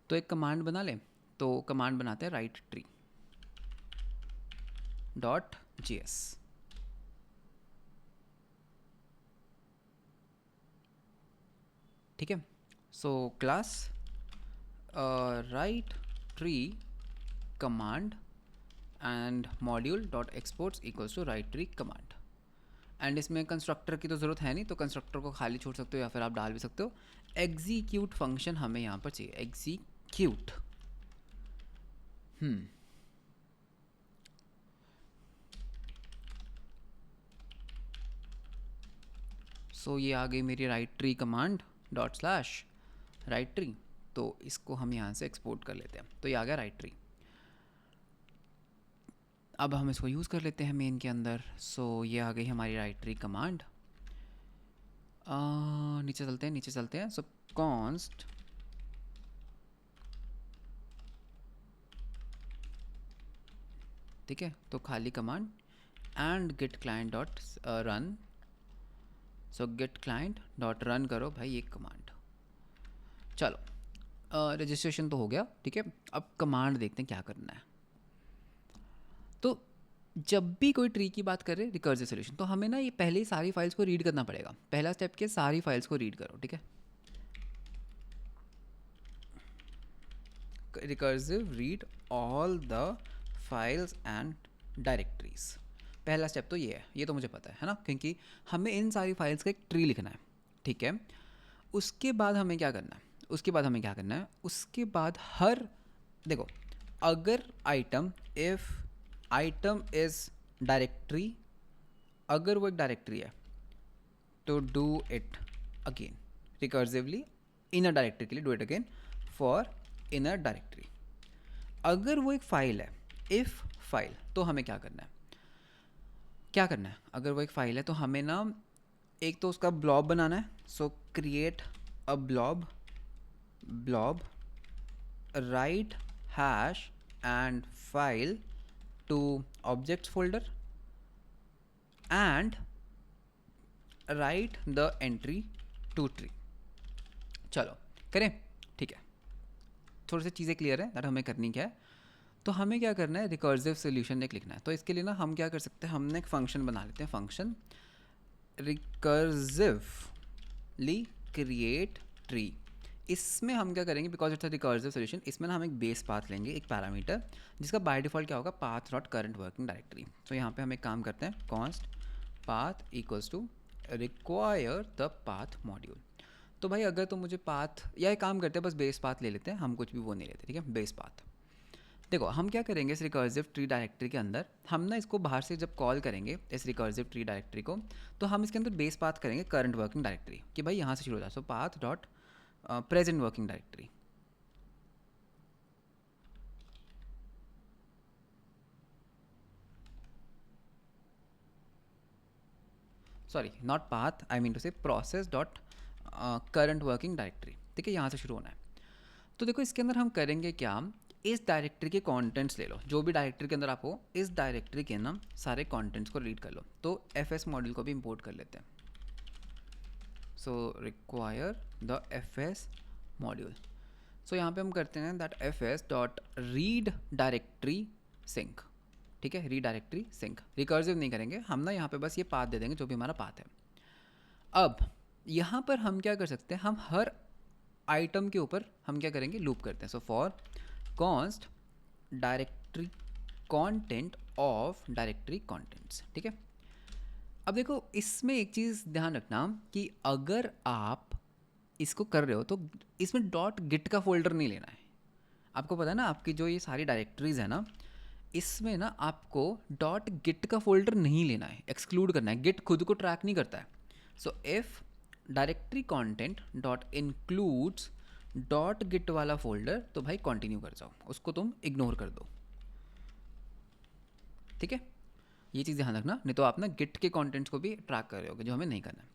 तो एक कमांड बना लें, तो कमांड बनाते हैं राइट ट्री डॉट जीएस, ठीक है। So class write tree command and module dot exports equals to write tree command. And इसमें कंस्ट्रक्टर की तो ज़रूरत है नहीं, तो कंस्ट्रक्टर को खाली छोड़ सकते हो या फिर आप डाल भी सकते हो। एग्जीक्यूट फंक्शन हमें यहाँ पर चाहिए, एग्जीक्यूट। सो ये आ गई मेरी right tree command dot slash right tree, तो इसको हम यहाँ से एक्सपोर्ट कर लेते हैं, तो ये आ गया राइट ट्री। अब हम इसको यूज़ कर लेते हैं मेन के अंदर। सो ये आ गई हमारी राइट ट्री कमांड। नीचे चलते हैं। सो कॉन्स्ट ठीक है, तो खाली command and git client dot run. So git client dot run करो भाई एक कमांड। चलो रजिस्ट्रेशन तो हो गया, ठीक है। अब कमांड देखते हैं क्या करना है। तो जब भी कोई ट्री की बात करे रिकर्सिव सॉल्यूशन, तो हमें ना ये पहले ही सारी फाइल्स को रीड करना पड़ेगा। पहला स्टेप के सारी फाइल्स को रीड करो, ठीक है। Recursive read all the files and directories, पहला स्टेप तो ये है, ये तो मुझे पता है ना, क्योंकि हमें इन सारी फाइल्स का एक ट्री लिखना है, ठीक है। उसके बाद हमें क्या करना है, उसके बाद हर देखो, अगर item, if item is directory, अगर वो एक डायरेक्टरी है तो do it again recursively in a directory के लिए, do it again for in a directory. अगर वो एक फाइल है, इफ फाइल, तो हमें क्या करना है, अगर वो एक फाइल है तो हमें ना एक तो उसका ब्लॉब बनाना है। So create a blob write hash and file to objects folder and write the entry to tree. चलो करें, ठीक है। थोड़ी सी चीज़ें क्लियर है दैट हमें करनी क्या है। तो हमें क्या करना है, रिकर्सिव सोल्यूशन एक लिखना है। तो इसके लिए ना हम क्या कर सकते हैं, हमने एक फंक्शन बना लेते हैं, फंक्शन रिकर्सिवली क्रिएट ट्री। इसमें हम क्या करेंगे, because it's a recursive solution, इसमें ना हम एक बेस पाथ लेंगे, एक पैरामीटर जिसका बाय डिफॉल्ट क्या होगा, path dot current working directory. तो यहाँ पे हम एक काम करते हैं, const path equals to require the path module. तो भाई अगर तो मुझे पाथ, या एक काम करते हैं बस बेस पाथ ले लेते हैं, हम कुछ भी वो नहीं लेते, ठीक है। बेस पाथ, देखो हम क्या करेंगे, इस रिकर्सिव ट्री डायरेक्टरी के अंदर हम ना इसको बाहर से जब कॉल करेंगे इस रिकर्सिव ट्री डायरेक्टरी को, तो हम इसके अंदर बेस पाथ करेंगे करंट वर्किंग डायरेक्टरी, कि भाई यहाँ से शुरू हो जाए। So path dot present working directory, sorry not path, I mean to say process dot current working directory, ठीक है, यहाँ से शुरू होना है। तो देखो इसके अंदर हम करेंगे क्या, इस डायरेक्टरी के कंटेंट्स ले लो, जो भी डायरेक्टरी के अंदर आप हो, इस डायरेक्टरी के ना सारे कंटेंट्स को रीड कर लो। तो fs मॉड्यूल को भी इंपोर्ट कर लेते हैं। So require the fs module. So यहाँ पे हम करते हैं that fs dot read directory sync. ठीक है, रीड डायरेक्टरी सिंक, रिकर्सिव नहीं करेंगे हम ना, यहाँ पे बस ये पाथ दे देंगे जो भी हमारा पाथ है। अब यहाँ पर हम क्या कर सकते हैं, हम हर आइटम के ऊपर हम क्या करेंगे, लूप करते हैं। So for const directory content of directory contents. ठीक है, अब देखो इसमें एक चीज़ ध्यान रखना कि अगर आप इसको कर रहे हो तो इसमें डॉट गिट का फोल्डर नहीं लेना है। आपको पता है ना, आपकी जो ये सारी डायरेक्टरीज है ना, इसमें ना आपको डॉट गिट का फोल्डर नहीं लेना है, एक्सक्लूड करना है। गिट खुद को ट्रैक नहीं करता है। So if directory content dot includes dot git वाला फोल्डर, तो भाई कंटिन्यू कर जाओ, उसको तुम इग्नोर कर दो। ठीक है, ये चीज़ ध्यान रखना, नहीं तो आप ना गिट के कंटेंट्स को भी ट्रैक कर रहे होगे, जो हमें नहीं करना है।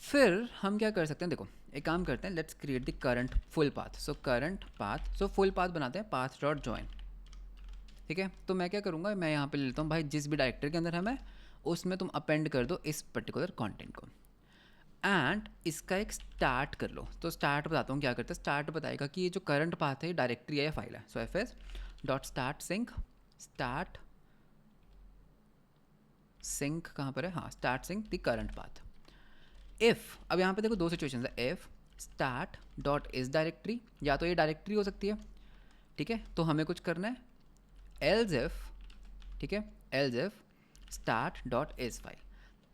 फिर हम क्या कर सकते हैं, देखो एक काम करते हैं, let's create the current full path. So current path, so full path बनाते हैं, पाथ डॉट जॉइन। ठीक है, तो मैं क्या करूँगा, मैं यहाँ पे ले लेता हूँ भाई जिस भी डायरेक्टरी के अंदर है मैं, उसमें तुम अपेंड कर दो इस पर्टिकुलर कंटेंट को, एंड इसका एक स्टार्ट कर लो। तो स्टार्ट बताता हूँ क्या करता है, स्टार्ट बताएगा कि ये जो करंट पाथ है डायरेक्टरी है या फाइल है। So fs dot start sync, start sync कहाँ पर है, हाँ start sync the current path. If, अब यहाँ पे देखो दो सिचुएशन है, if start dot is directory, या तो ये डायरेक्टरी हो सकती है, ठीक है, तो हमें कुछ करना है, एल्स इफ, ठीक है, एल्स इफ स्टार्ट डॉट इस फाइल,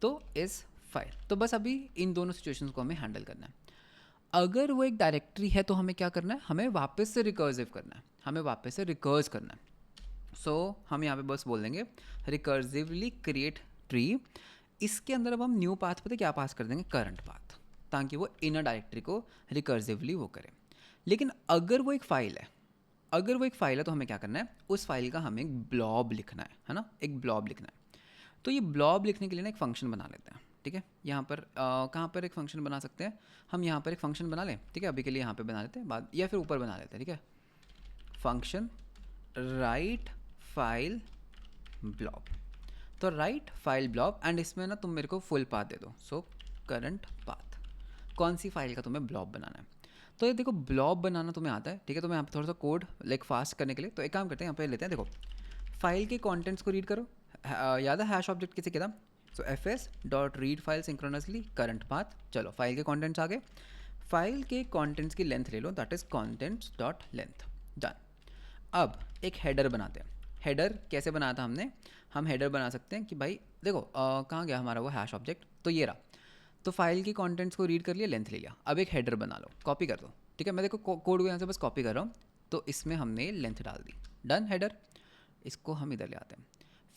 तो इस फाइल, तो बस अभी इन दोनों सिचुएशंस को हमें हैंडल करना है। अगर वो एक डायरेक्टरी है तो हमें क्या करना है, हमें वापस से रिकर्सिव करना है, हमें वापस से रिकर्स करना है। सो हम यहाँ पे बस बोल देंगे रिकर्सिवली क्रिएट ट्री। इसके अंदर अब हम न्यू पाथ पे क्या पास कर देंगे, करंट पाथ, ताकि वो इनर डायरेक्टरी को रिकर्सिवली वो करे। लेकिन अगर वो एक फाइल है, अगर वो एक फाइल है तो हमें क्या करना है, उस फाइल का हमें एक ब्लॉब लिखना है ना, एक ब्लॉब लिखना है। तो ये ब्लॉब लिखने के लिए ना एक फंक्शन बना लेते हैं। ठीक है, यहाँ पर कहाँ पर एक फंक्शन बना सकते हैं, हम यहाँ पर एक फंक्शन बना लें। ठीक है, अभी के लिए यहाँ पे बना लेते हैं, बाद या फिर ऊपर बना लेते हैं। ठीक है, फंक्शन राइट फाइल ब्लॉब, तो राइट फाइल ब्लॉब, एंड इसमें ना तुम मेरे को फुल पाथ दे दो। सो करंट पाथ, कौन सी फाइल का तुम्हें ब्लॉब बनाना है। तो ये देखो ब्लॉब बनाना तुम्हें आता है, ठीक है, तो मैं यहाँ पे थोड़ा सा कोड लाइक फास्ट करने के लिए, तो एक काम करते हैं, यहाँ पे लेते हैं, देखो फाइल के कंटेंट्स को रीड करो। याद है हैश ऑब्जेक्ट किसे कहता। So fs dot read file synchronously current path. चलो फाइल के कंटेंट्स आ गए, फाइल के कंटेंट्स की लेंथ ले लो, that is contents dot length, done. अब एक हेडर बनाते हैं। हेडर कैसे बनाया था हमने, हम हेडर बना सकते हैं कि भाई देखो कहाँ गया हमारा वो हैश ऑब्जेक्ट, तो ये रहा। तो फाइल की कंटेंट्स को रीड कर लिया, लेंथ ले लिया, अब एक हेडर बना लो, कॉपी कर दो। ठीक है, मैं देखो कोड को यहाँ से बस कॉपी कर रहा हूँ, तो इसमें हमने लेंथ डाल दी, डन हेडर। इसको हम इधर ले आते हैं,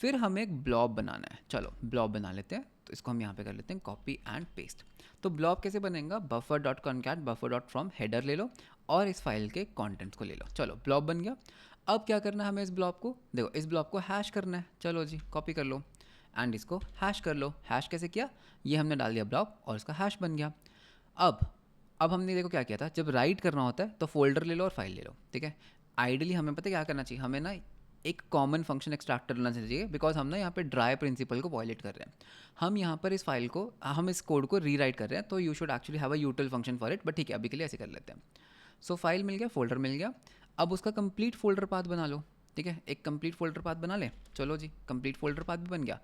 फिर हमें एक ब्लॉब बनाना है। चलो ब्लॉब बना लेते हैं, तो इसको हम यहाँ पे कर लेते हैं कॉपी एंड पेस्ट। तो ब्लॉब कैसे बनेगा, buffer dot concat buffer dot from header ले लो और इस फाइल के कंटेंट्स को ले लो। चलो ब्लॉब बन गया। अब क्या करना है हमें, इस ब्लॉब को देखो, इस ब्लॉब को हैश करना है। चलो जी कॉपी कर लो एंड इसको हैश कर लो। हैश कैसे किया, ये हमने डाल दिया ब्लॉब और इसका हैश बन गया। अब हमने देखो क्या किया था, जब राइट करना होता है तो फोल्डर ले लो और फाइल ले लो। ठीक है, आइडियली हमें पता है क्या करना चाहिए, हमें ना एक कॉमन फंक्शन एक्सट्रैक्टर लेना चाहिए, बिकॉज हम ना यहाँ पे ड्राई प्रिंसिपल को वॉयलेट कर रहे हैं। हम यहाँ पर इस फाइल को, हम इस कोड को रीराइट कर रहे हैं, तो you should actually have a यूटिल function for it, but ठीक है अभी के लिए ऐसे कर लेते हैं। सो फाइल मिल गया, फोल्डर मिल गया, अब उसका कंप्लीट फोल्डर पाथ बना लो। ठीक है, एक कंप्लीट फोल्डर पाथ बना ले। चलो जी कंप्लीट फोल्डर पाथ भी बन गया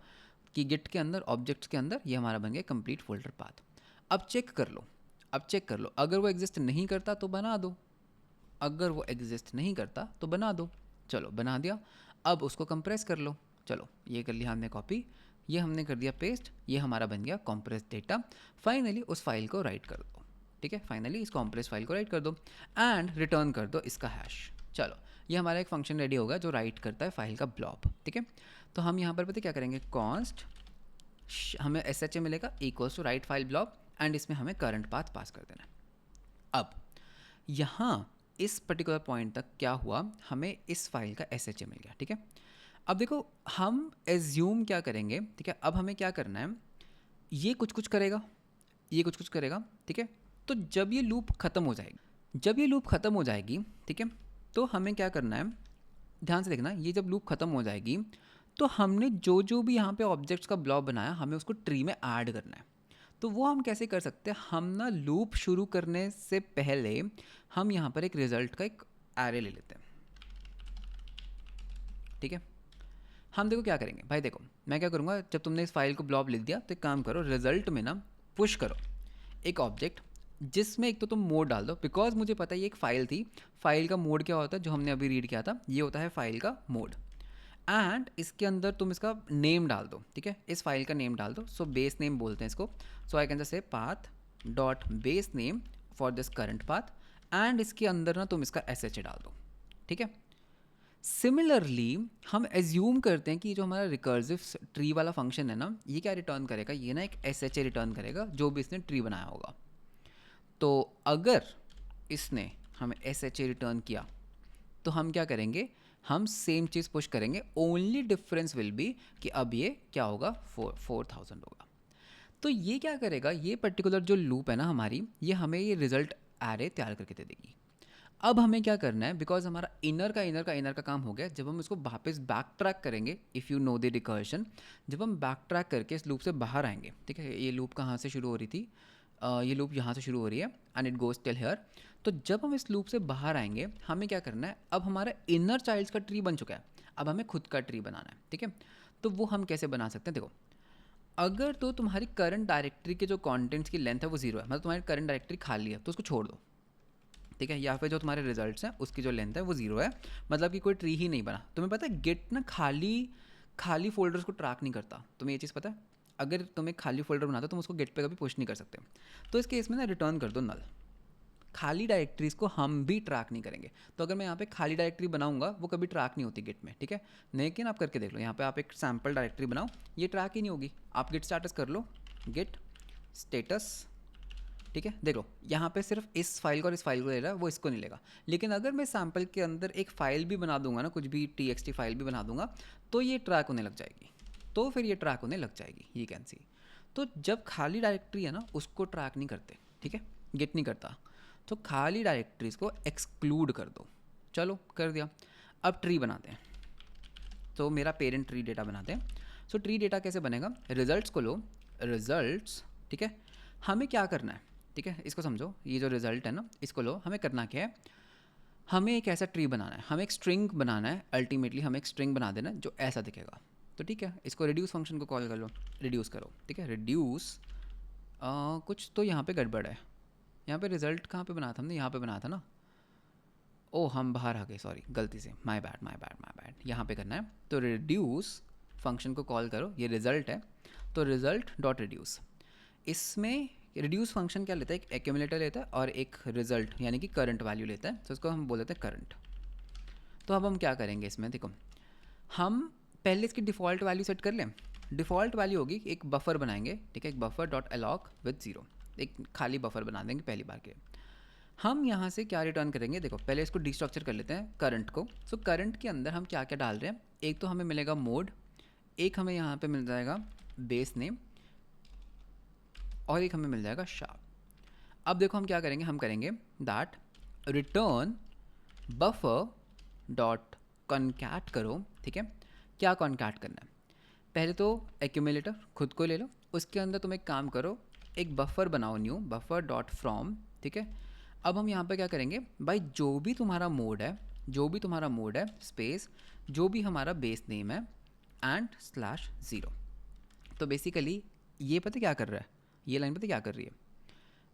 कि गिट के अंदर ऑब्जेक्ट्स के अंदर ये हमारा बन गया कंप्लीट फोल्डर पाथ। अब चेक कर लो, अब चेक कर लो, अगर वो एग्जिस्ट नहीं करता तो बना दो, अगर वो एग्जिस्ट नहीं करता तो बना दो। चलो बना दिया, अब उसको कंप्रेस कर लो। चलो ये कर लिया हमने कॉपी, ये हमने कर दिया पेस्ट, ये हमारा बन गया कॉम्प्रेस डेटा। फाइनली उस फाइल को राइट कर दो। ठीक है, फाइनली इस कॉम्प्रेस फाइल को राइट कर दो एंड रिटर्न कर दो इसका हैश। चलो ये हमारा एक फंक्शन रेडी होगा जो राइट करता है फाइल का ब्लॉब। ठीक है, तो हम यहाँ पर पता क्या करेंगे, कॉन्स्ट हमें SHA मिलेगा equals to write file blob and इसमें हमें करंट पाथ पास कर देना है। अब यहाँ इस पर्टिकुलर पॉइंट तक क्या हुआ, हमें इस फाइल का SHA मिल गया। ठीक है, अब देखो हम एज्यूम क्या करेंगे। ठीक है, अब हमें क्या करना है, ये कुछ कुछ करेगा, ये कुछ कुछ करेगा। ठीक है, तो जब ये लूप ख़त्म हो जाएगी, ठीक है, तो हमें क्या करना है, ध्यान से देखना, ये जब लूप ख़त्म हो जाएगी तो हमने जो जो भी यहाँ पे ऑब्जेक्ट्स का ब्लॉक बनाया हमें उसको ट्री में ऐड करना है। तो वो हम कैसे कर सकते हैं, हम ना लूप शुरू करने से पहले हम यहाँ पर एक रिजल्ट का एक एरे ले लेते हैं, ठीक है। हम देखो क्या करेंगे भाई, देखो मैं क्या करूँगा, जब तुमने इस फाइल को ब्लॉब लिख दिया तो एक काम करो, रिजल्ट में ना पुश करो एक ऑब्जेक्ट जिसमें एक तो तुम मोड डाल दो, बिकॉज मुझे पता है ये एक फ़ाइल थी, फाइल का मोड क्या होता है जो हमने अभी रीड किया था, ये होता है फाइल का मोड। एंड इसके अंदर तुम इसका नेम डाल दो, ठीक है, इस फाइल का नेम डाल दो। सो बेस नेम बोलते हैं इसको। So I can just say path dot base name for this current path, and इसके अंदर ना तुम इसका एस डाल दो, ठीक है। सिमिलरली हम एज्यूम करते हैं कि जो हमारा रिकर्सिव ट्री वाला फंक्शन है ना, ये क्या रिटर्न करेगा, ये ना एक एस रिटर्न करेगा जो भी इसने ट्री बनाया होगा। तो अगर इसने हमें एस रिटर्न किया तो हम क्या करेंगे, हम सेम चीज़ पुश करेंगे, ओनली डिफरेंस विल बी कि अब ये क्या होगा, 4000 होगा। तो ये क्या करेगा, ये पर्टिकुलर जो लूप है ना हमारी, ये हमें ये रिजल्ट एरे तैयार करके दे देगी। अब हमें क्या करना है, बिकॉज हमारा इनर का काम हो गया, जब हम इसको वापस बैक ट्रैक करेंगे, if you know the recursion, जब हम बैक ट्रैक करके इस लूप से बाहर आएंगे, ठीक है, ये लूप कहाँ से शुरू हो रही थी, ये लूप यहाँ से शुरू हो रही है and it goes till here. तो जब हम इस लूप से बाहर आएंगे हमें क्या करना है, अब हमारा इनर चाइल्ड्स का ट्री बन चुका है, अब हमें खुद का ट्री बनाना है, ठीक है। तो वो हम कैसे बना सकते हैं, देखो, अगर तो तुम्हारी करंट डायरेक्टरी के जो कंटेंट्स की लेंथ है वो 0 है, मतलब तुम्हारी करंट डायरेक्टरी खाली है, तो उसको छोड़ दो, ठीक है। या फिर जो तुम्हारे रिजल्ट्स हैं उसकी जो लेंथ है वो 0 है, मतलब कि कोई ट्री ही नहीं बना। तुम्हें पता है गिट ना खाली फोल्डर्स को ट्रैक नहीं करता, तुम्हें ये चीज़ पता है। अगर तुम एक खाली फोल्डर बनाते हो तुम उसको गिट पे कभी पुश नहीं कर सकते। तो इस केस में ना रिटर्न कर दो नल, खाली डायरेक्टरीज को हम भी ट्रैक नहीं करेंगे। तो अगर मैं यहाँ पे खाली डायरेक्टरी बनाऊंगा वो कभी ट्रैक नहीं होती गिट में, ठीक है। लेकिन आप करके देख लो, यहाँ पे आप एक सैम्पल डायरेक्टरी बनाओ, ये ट्रैक ही नहीं होगी। आप गिट स्टेटस कर लो, गिट स्टेटस, ठीक है, देख लो यहाँ पे सिर्फ इस फाइल को और इस फाइल को ले रहा है, वो इसको नहीं लेगा। लेकिन अगर मैं सैम्पल के अंदर एक फ़ाइल भी बना दूंगा ना, कुछ भी txt फाइल भी बना दूंगा, तो ये ट्रैक होने लग जाएगी, तो फिर ये ट्रैक होने लग जाएगी, ये कैन सी। तो जब खाली डायरेक्टरी है ना उसको ट्रैक नहीं करते, ठीक है, गिट नहीं करता। तो खाली डायरेक्टरीज को एक्सक्लूड कर दो। चलो कर दिया। अब ट्री बनाते हैं, तो मेरा पेरेंट ट्री डेटा बनाते हैं। सो ट्री डेटा कैसे बनेगा, रिजल्ट्स को लो, रिजल्ट्स, ठीक है, हमें क्या करना है, ठीक है, इसको समझो, ये जो रिजल्ट है ना इसको लो, हमें करना क्या है, हमें एक ऐसा ट्री बनाना है, हमें एक स्ट्रिंग बनाना है, अल्टीमेटली हमें एक स्ट्रिंग बना देना है जो ऐसा दिखेगा। तो ठीक है, इसको रिड्यूस फंक्शन को कॉल कर लो, रिड्यूस करो, ठीक है, रिड्यूस, कुछ तो यहाँ पे गड़बड़ है, यहाँ पे रिजल्ट कहाँ पे बनाया था हमने, यहाँ पे बनाया था ना, ओ हम बाहर आ गए, सॉरी गलती से, माय बैड, यहाँ पे करना है। तो रिड्यूस फंक्शन को कॉल करो, ये रिजल्ट है, तो रिजल्ट डॉट रिड्यूस, इसमें रिड्यूस फंक्शन क्या लेता है, एक एक्यूमुलेटर लेता है और एक रिजल्ट यानी कि करंट वैल्यू लेता है, तो इसको हम बोल देते हैं करंट। तो अब हम क्या करेंगे इसमें, देखो हम पहले इसकी डिफ़ॉल्ट वैल्यू सेट कर लें। डिफ़ॉल्ट वैल्यू होगी एक बफर बनाएंगे, ठीक है, एक बफर डॉट अलॉक विद 0, एक खाली बफर बना देंगे पहली बार के। हम यहाँ से क्या रिटर्न करेंगे, देखो पहले इसको डिस्ट्रक्चर कर लेते हैं करंट को। सो करंट के अंदर हम क्या क्या डाल रहे हैं, एक तो हमें मिलेगा मोड, एक हमें यहाँ पे मिल जाएगा बेस नेम, और एक हमें मिल जाएगा शार्प। अब देखो हम क्या करेंगे, हम करेंगे that return buffer dot concat करो, ठीक है। क्या कॉन्कैट करना है, पहले तो एक्यूमुलेटर खुद को ले लो, उसके अंदर तुम एक काम करो, एक बफर बनाओ, न्यू बफर डॉट फ्रॉम, ठीक है। अब हम यहाँ पे क्या करेंगे, भाई जो भी तुम्हारा मोड है स्पेस जो भी हमारा बेस नेम है एंड स्लैश 0। तो बेसिकली ये पता क्या कर रहा है, ये लाइन पता क्या कर रही है,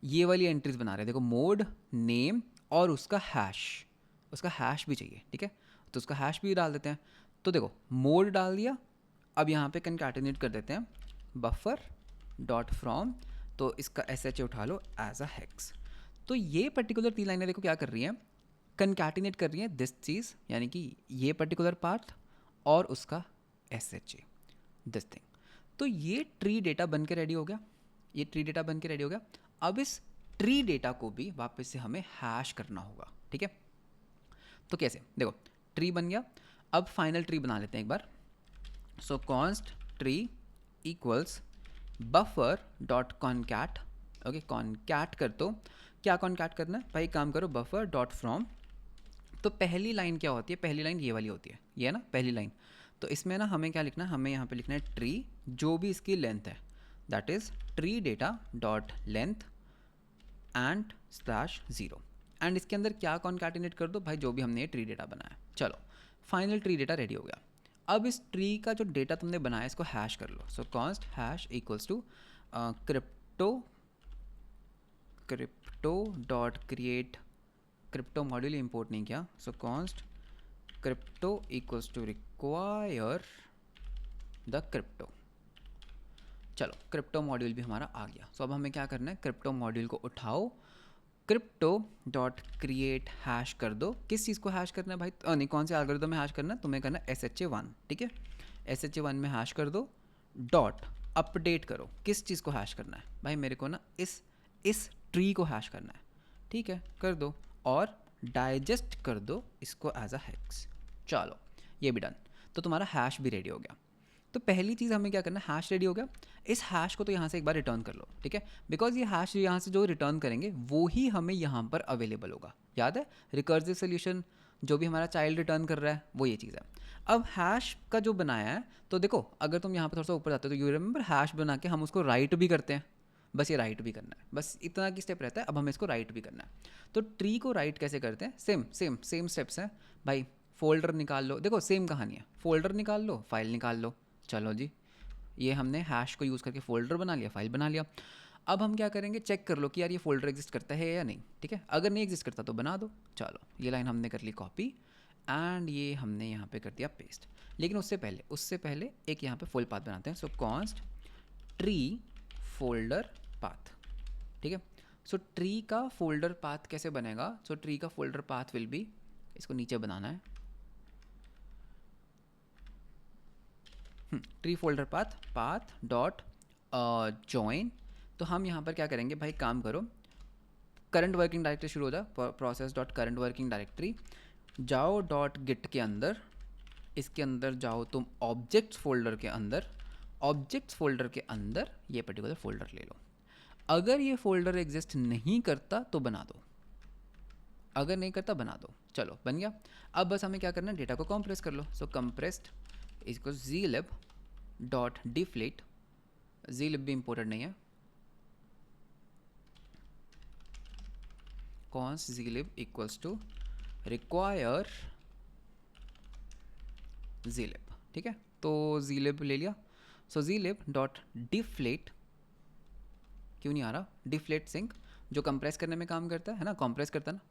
ये वाली एंट्रीज बना रहे हैं, देखो मोड नेम और उसका हैश भी चाहिए, ठीक है, तो उसका हैश भी डाल देते हैं। तो देखो मोड डाल दिया, अब यहाँ पे कंकैटिनेट कर देते हैं बफर डॉट फ्रॉम, तो इसका SH उठा लो एज अ हेक्स। तो ये पर्टिकुलर 3 लाइनें देखो क्या कर रही हैं, कंकैटिनेट कर रही हैं दिस चीज़, यानी कि ये पर्टिकुलर पार्ट और उसका SH दिस थिंग। तो ये ट्री डेटा बन के रेडी हो गया, अब इस ट्री डेटा को भी वापस से हमें हैश करना होगा, ठीक है। तो कैसे, देखो ट्री बन गया, अब फाइनल ट्री बना लेते हैं एक बार। So const tree equals buffer dot concat okay concat कर दो। क्या कॉन्कैट करना है भाई, काम करो बफर डॉट फ्रॉम। तो पहली लाइन क्या होती है, पहली लाइन ये वाली होती है, ये है ना पहली लाइन। तो इसमें ना हमें क्या लिखना है, हमें यहाँ पे लिखना है ट्री जो भी इसकी लेंथ है, that is tree data dot length and slash zero. And इसके अंदर क्या कॉन्कैटिनेट कर दो भाई, जो भी हमने ये ट्री डेटा बनाया। चलो फाइनल ट्री डेटा रेडी हो गया। अब इस ट्री का जो डेटा तुमने बनाया इसको हैश कर लो। So const hash equals to crypto crypto dot create, crypto module import नहीं किया, so const crypto equals to require the crypto. चलो क्रिप्टो मॉड्यूल भी हमारा आ गया। सो अब हमें क्या करना है, क्रिप्टो मॉड्यूल को उठाओ, क्रिप्टो डॉट क्रिएट हैश कर दो। किस चीज़ को हैश करना है भाई, नहीं कौन से एल्गोरिथम में हैश करना है, तुम्हें करना है SHA-1, ठीक है। SHA-1 में हैश कर दो, डॉट अपडेट करो। किस चीज़ को हैश करना है भाई, मेरे को ना इस ट्री को हैश करना है, ठीक है कर दो, और डाइजेस्ट कर दो इसको एज अ हेक्स। चलो ये भी डन, तो तुम्हारा हैश भी रेडी हो गया। तो पहली चीज़ हमें क्या करना है, हैश रेडी हो गया, इस हैश को तो यहाँ से एक बार रिटर्न कर लो, ठीक है, बिकॉज ये हैश यहाँ से जो रिटर्न करेंगे वो ही हमें यहाँ पर अवेलेबल होगा। याद है रिकर्सिव सोल्यूशन जो भी हमारा चाइल्ड रिटर्न कर रहा है वो ये चीज़ है। अब हैश का जो बनाया है, तो देखो अगर तुम यहाँ पर थोड़ा सा ऊपर जाते हो तो यू रिमेंबर हैश बना के हम उसको राइट भी करते हैं, बस ये राइट भी करना है, बस इतना की स्टेप रहता है। अब हमें इसको राइट भी करना है। तो ट्री को राइट कैसे करते हैं, सेम स्टेप्स हैं भाई। फोल्डर निकाल लो, देखो सेम कहानी है, फोल्डर निकाल लो, फाइल निकाल लो। चलो जी, ये हमने हैश को यूज़ करके फ़ोल्डर बना लिया, फाइल बना लिया। अब हम क्या करेंगे, चेक कर लो कि यार ये फ़ोल्डर एग्जिस्ट करता है या नहीं, ठीक है। अगर नहीं एग्जिस्ट करता तो बना दो। चलो ये लाइन हमने कर ली कॉपी एंड ये हमने यहाँ पे कर दिया पेस्ट। लेकिन उससे पहले एक यहाँ पे फुल पाथ बनाते हैं। So const tree folder path, ठीक है। सो ट्री का फोल्डर पाथ कैसे बनेगा, सो ट्री का फोल्डर पाथ विल बी, इसको नीचे बनाना है, tree folder path dot join. तो हम यहाँ पर क्या करेंगे भाई, काम करो, करंट वर्किंग डायरेक्टरी शुरू हो जाए, process dot current working directory, जाओ डॉट गिट के अंदर, इसके अंदर जाओ तुम ऑब्जेक्ट्स फोल्डर के अंदर, ऑब्जेक्ट्स फोल्डर के अंदर ये पर्टिकुलर फोल्डर ले लो। अगर ये फोल्डर एग्जिस्ट नहीं करता तो बना दो, अगर नहीं करता बना दो। चलो बन गया। अब बस हमें क्या करना है, डेटा को कंप्रेस कर लो। सो कंप्रेस्ड इसको zlib डॉट डिफ्लेट, zlib भी इंपोर्टेड नहीं है, const zlib equals to require zlib, ठीक है। तो zlib ले लिया। सो zlib डॉट डिफ्लेट, क्यों नहीं आ रहा, डिफ्लेट सिंक जो कंप्रेस करने में काम करता है ना, कंप्रेस करता है ना।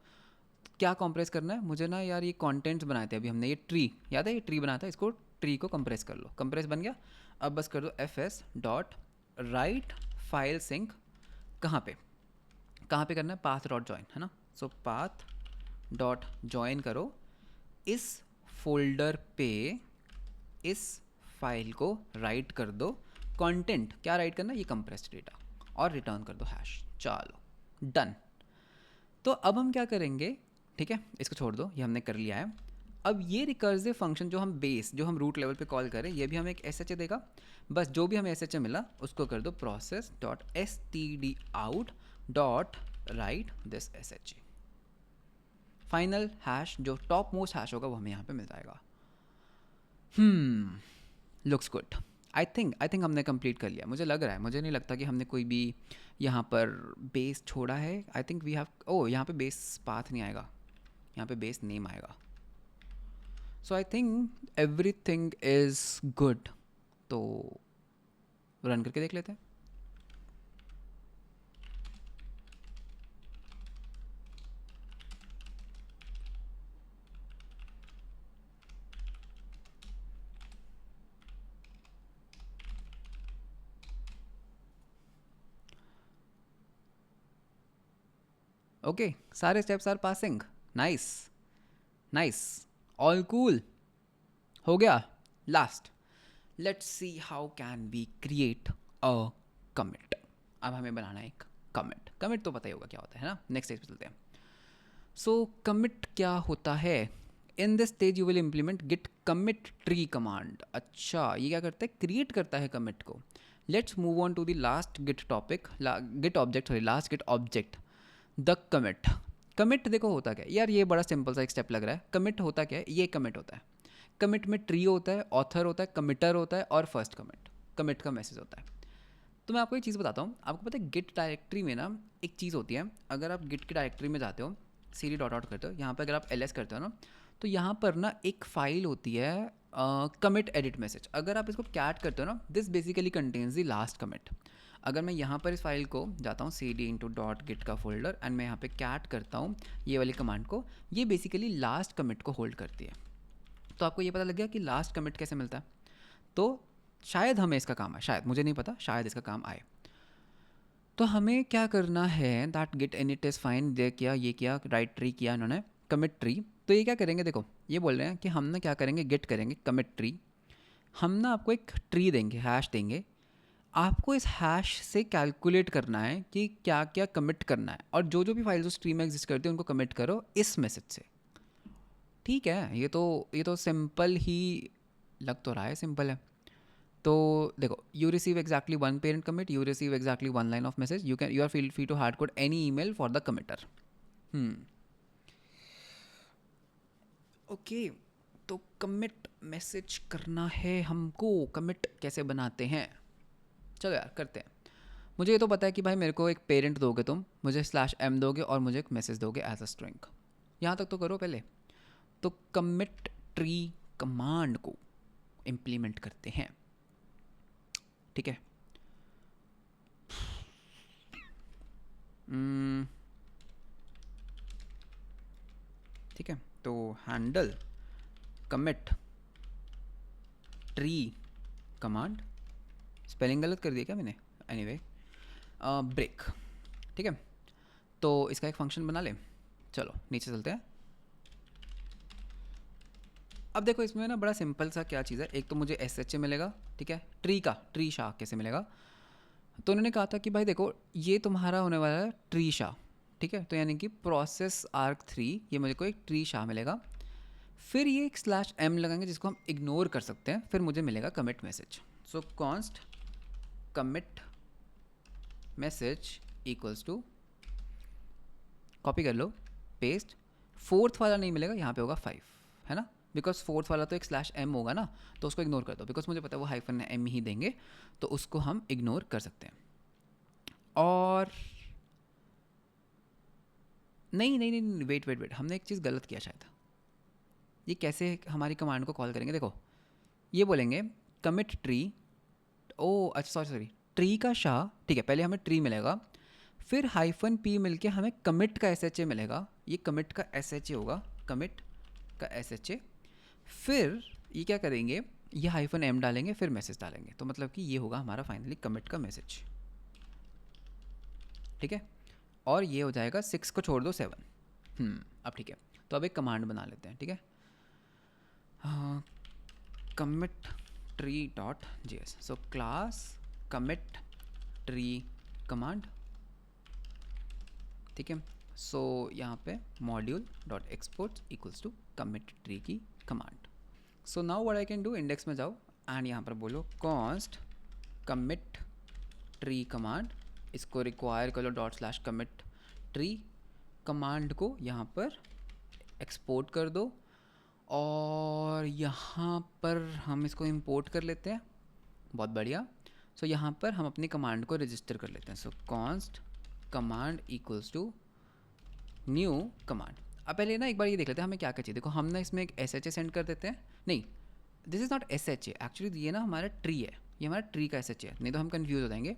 क्या कंप्रेस करना है मुझे ना यार, ये कंटेंट्स बनाए थे अभी हमने, ये ट्री याद है, ये ट्री बनाया था, इसको ट्री को कंप्रेस कर लो, कंप्रेस बन गया। अब बस कर दो fs dot write file sync, कहाँ पे करना है, पाथ डॉट जॉइन है ना। सो पाथ डॉट जॉइन करो, इस फोल्डर पे इस फाइल को राइट कर दो, कंटेंट क्या राइट करना है, ये कंप्रेस्ड डेटा, और रिटर्न कर दो हैश। चलो डन। तो अब हम क्या करेंगे, ठीक है इसको छोड़ दो, ये हमने कर लिया है। अब ये रिकर्सिव फंक्शन जो हम जो हम रूट लेवल पे कॉल करें, ये भी हमें एक SHA देगा। बस जो भी हमें SHA मिला उसको कर दो process dot std out dot right this SHA। Final hash जो टॉप मोस्ट हैश होगा वो हमें यहाँ पे मिल जाएगा। Looks good. आई थिंक हमने कंप्लीट कर लिया, मुझे लग रहा है, मुझे नहीं लगता कि हमने कोई भी यहाँ पर बेस छोड़ा है। आई थिंक वी हैव, यहाँ पे बेस पाथ नहीं आएगा, यहाँ पे बेस नेम आएगा। So I think everything is good. तो रन करके देख लेते हैं। ओके सारे steps are passing, nice all cool हो गया। Last let's see how can we create a commit. अब हमें बनाना है एक कमिट तो पता ही होगा क्या होता है ना। नेक्स्ट स्टेज पे चलते हैं। सो कमिट क्या होता है, in this stage you will implement git commit tree command. अच्छा ये क्या करता है, क्रिएट करता है कमिट को, let's move on to the last git topic, git object, sorry last git object, the commit. Commit देखो होता क्या है यार, ये बड़ा सिंपल सा एक स्टेप लग रहा है। कमिट होता क्या है, ये कमिट होता है। कमिट में ट्री होता है, ऑथर होता है, कमिटर होता है और फर्स्ट कमिट, कमिट का मैसेज होता है। तो मैं आपको एक चीज़ बताता हूँ, आपको पता है गिट डायरेक्टरी में ना एक चीज़ होती है, अगर आप गिट की डायरेक्टरी में जाते हो, सीडी डॉट आउट करते हो, यहाँ पर अगर आप ls करते हो ना, तो यहाँ पर ना एक फाइल होती है कमिट एडिट मैसेज। अगर आप इसको कैट करते हो ना, this basically contains the last commit. अगर मैं यहाँ पर इस फाइल को जाता हूँ cd इंटू डॉट गिट का फोल्डर एंड मैं यहाँ पे कैट करता हूँ ये वाली कमांड को, ये बेसिकली लास्ट कमिट को होल्ड करती है। तो आपको ये पता लग गया कि लास्ट कमिट कैसे मिलता है। तो शायद हमें इसका काम आए, शायद, मुझे नहीं पता, शायद इसका काम आए। तो हमें क्या करना है, that git init is fine, दे किया, ये किया, राइट ट्री किया इन्होंने, कमिट ट्री। तो ये क्या करेंगे, देखो ये बोल रहे हैं कि हम ना क्या करेंगे, गिट करेंगे कमिट ट्री। हम ना आपको एक ट्री देंगे, हैश देंगे, आपको इस हैश से कैलकुलेट करना है कि क्या क्या कमिट करना है, और जो जो भी फाइल्स उस ट्री में एग्जिस्ट करती है उनको कमिट करो इस मैसेज से। ठीक है, ये तो सिंपल ही लग तो रहा है, सिंपल है। तो देखो, you receive exactly one parent commit, you receive exactly one line of message, you are feel free to hard code any email for the committer. Okay, तो कमिट मैसेज करना है हमको, कमिट कैसे बनाते हैं, चलो यार करते हैं। मुझे ये तो पता है कि भाई मेरे को एक पेरेंट दोगे तुम, मुझे /m दोगे और मुझे एक मैसेज दोगे एज अ स्ट्रिंग, यहाँ तक तो करो पहले। तो कमिट ट्री कमांड को इम्प्लीमेंट करते हैं, ठीक है। ठीक है, तो handle commit tree command, spelling गलत कर दिया क्या मैंने, एनीवे ब्रेक, ठीक है। तो इसका एक फंक्शन बना ले, चलो नीचे चलते हैं। अब देखो इसमें ना बड़ा सिंपल सा क्या चीज़ है, एक तो मुझे SHA मिलेगा, ठीक है, ट्री शाह कैसे मिलेगा। तो उन्होंने कहा था कि भाई देखो ये तुम्हारा होने वाला है ट्री शाह, ठीक है, तो यानी कि प्रोसेस आर्क 3, ये मुझे को एक ट्री शाह मिलेगा। फिर ये एक /m लगाएंगे जिसको हम इग्नोर कर सकते हैं, फिर मुझे मिलेगा commit message. So const commit message equals to, copy कर लो, पेस्ट, फोर्थ वाला नहीं मिलेगा, यहाँ पे होगा 5, है ना, बिकॉज फोर्थ वाला तो एक /m होगा ना, तो उसको इग्नोर कर दो, बिकॉज मुझे पता है वो -m ही देंगे, तो उसको हम इग्नोर कर सकते हैं। और नहीं, वेट, हमने एक चीज़ गलत किया शायद। ये कैसे हमारी कमांड को कॉल करेंगे, देखो ये बोलेंगे कमिट ट्री, ओ अच्छा सॉरी, ट्री का शाह, ठीक है, पहले हमें ट्री मिलेगा, फिर -p मिलके हमें कमिट का SHA मिलेगा, ये कमिट का SHA होगा, कमिट का SHA। फिर ये क्या करेंगे, ये -m डालेंगे, फिर मैसेज डालेंगे, तो मतलब कि ये होगा हमारा फाइनली कमिट का मैसेज, ठीक है। और ये हो जाएगा 6 को छोड़ दो 7। अब ठीक है, तो अब एक कमांड बना लेते हैं, ठीक है, commit tree dot JS, so class commit tree command, ठीक है। सो यहाँ पे module dot export equals to commit tree की command. So now what I can do, index में जाओ एंड यहाँ पर बोलो कॉन्स्ट कमिट ट्री कमांड, इसको रिक्वायर कर लो ./commit ट्री कमांड को यहाँ पर एक्सपोर्ट कर दो, और यहाँ पर हम इसको इंपोर्ट कर लेते हैं, बहुत बढ़िया। सो यहाँ पर हम अपनी कमांड को रजिस्टर कर लेते हैं, so const command equals to new command. अब पहले ना एक बार ये देख लेते हैं हमें क्या क्या चाहिए। देखो हम ना इसमें एक SHA सेंड कर देते हैं, नहीं this is not SHA actually, ये ना हमारा ट्री है, ये हमारा ट्री का SHA है, नहीं तो हम कंफ्यूज हो जाएंगे।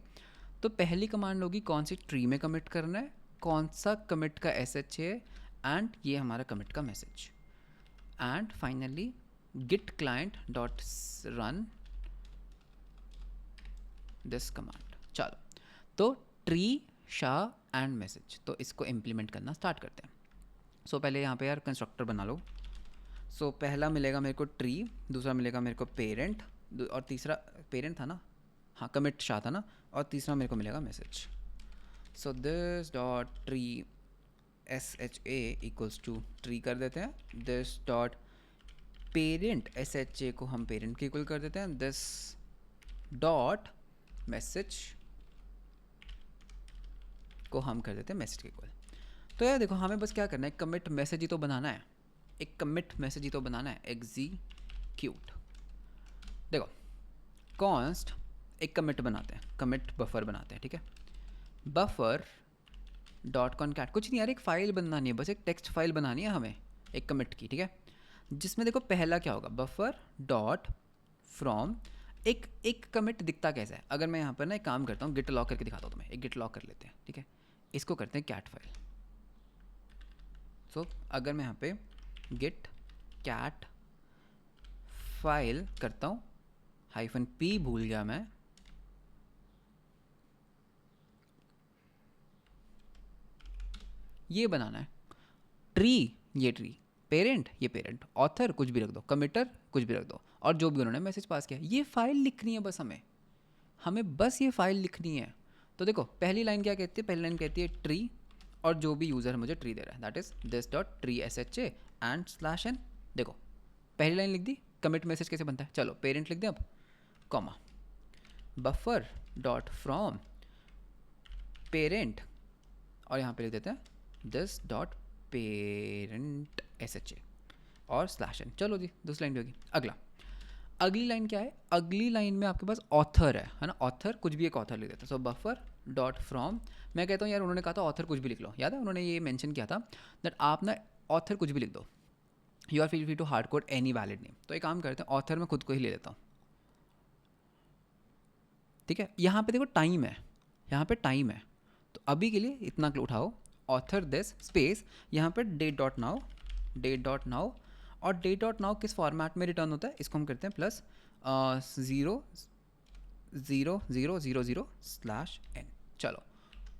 तो पहली कमांड होगी कौन सी ट्री में कमिट करना है, कौन सा कमिट का SHA, एंड ये हमारा कमिट का message, and finally git client dot run this command. चलो, तो ट्री शाह एंड मैसेज, तो इसको इम्प्लीमेंट करना स्टार्ट करते हैं। सो पहले यहाँ पे यार कंस्ट्रक्टर बना लो। सो पहला मिलेगा मेरे को ट्री, दूसरा मिलेगा मेरे को पेरेंट, और तीसरा पेरेंट था ना, हाँ कमिट शाह था ना, और तीसरा मेरे को मिलेगा message. So this dot tree SHA equals to tree कर देते हैं, दिस डॉट पेरेंट SHA को हम पेरेंट के इक्वल कर देते हैं, दिस डॉट मैसेज को हम कर देते हैं मैसेज के इक्वल। तो यार देखो हमें बस क्या करना है, कमिट मैसेज ही तो बनाना है, एक कमिट मैसेज ही तो बनाना है, एग्जीक्यूट। देखो कॉन्स्ट एक कमिट बनाते हैं, कमिट बफर बनाते हैं, ठीक है। बफर डॉट कॉनकैट, कुछ नहीं यार, एक फाइल बनानी है, बस एक टेक्स्ट फाइल बनानी है हमें एक कमिट की, ठीक है। जिसमें देखो पहला क्या होगा, बफर डॉट फ्रॉम, एक कमिट दिखता कैसा है, अगर मैं यहाँ पर ना एक काम करता हूँ, गिट लॉक करके दिखाता हूँ तुम्हें, एक गिट लॉक कर लेते हैं, ठीक है। इसको करते हैं कैट फाइल। सो अगर मैं यहाँ पे गिट कैट फाइल करता हूँ, -p भूल गया मैं, ये बनाना है ट्री, ये ट्री, पेरेंट ये पेरेंट, ऑथर कुछ भी रख दो, कमिटर कुछ भी रख दो, और जो भी उन्होंने मैसेज पास किया, ये फाइल लिखनी है बस हमें बस ये फाइल लिखनी है। तो देखो पहली लाइन क्या कहती है, पहली लाइन कहती है ट्री, और जो भी यूज़र मुझे ट्री दे रहा है that is this dot tree SHA and /n। देखो पहली लाइन लिख दी, कमिट मैसेज कैसे बनता है, चलो पेरेंट लिख दें अब, comma buffer dot from parent, और यहाँ पे लिख देते हैं दिस डॉट पेरेंट SHA और /n। चलो जी दूसरी लाइन भी होगी। अगली लाइन क्या है, अगली लाइन में आपके पास ऑथर है ना, ऑथर कुछ भी एक ऑथर लिख देता है। सो बफर डॉट फ्रॉम, मैं कहता हूँ यार उन्होंने कहा था ऑथर कुछ भी लिख लो, याद है उन्होंने ये मेंशन किया था दैट आप ना ऑथर कुछ भी लिख दो, you are feel free to hard code any valid name. तो एक काम करते हैं, ऑथर में खुद को ही ले लेता हूँ, ठीक है। यहाँ पे देखो टाइम है, यहाँ पे टाइम है, तो अभी के लिए इतना उठाओ, ऑथर दिस स्पेस, यहाँ पे डेट डॉट नाउ, और डेट डॉट नाउ किस फॉर्मेट में रिटर्न होता है, इसको हम करते हैं +00000/n। चलो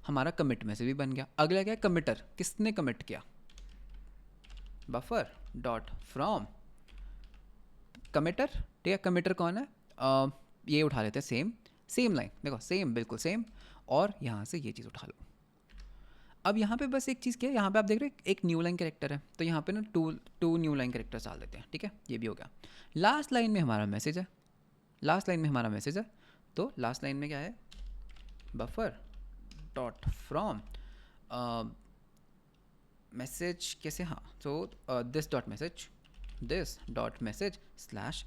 हमारा कमिट में से भी बन गया। अगला क्या है, कमिटर, किसने कमिट किया, बफर डॉट फ्रॉम कमिटर, ठीक है। कमिटर कौन है, ये उठा लेते हैं, सेम लाइन, देखो सेम, बिल्कुल सेम, और यहाँ से ये चीज़ उठा लो। अब यहाँ पे बस एक चीज़ क्या है, यहाँ पे आप देख रहे हैं एक न्यू लाइन कैरेक्टर है, तो यहाँ पे ना टू न्यू लाइन कैरेक्टर्स डाल देते हैं, ठीक है। ये भी हो गया। लास्ट लाइन में हमारा मैसेज है, तो लास्ट लाइन में क्या है, बफर डॉट फ्रॉम मैसेज कैसे, हाँ, तो दिस डॉट मैसेज /n।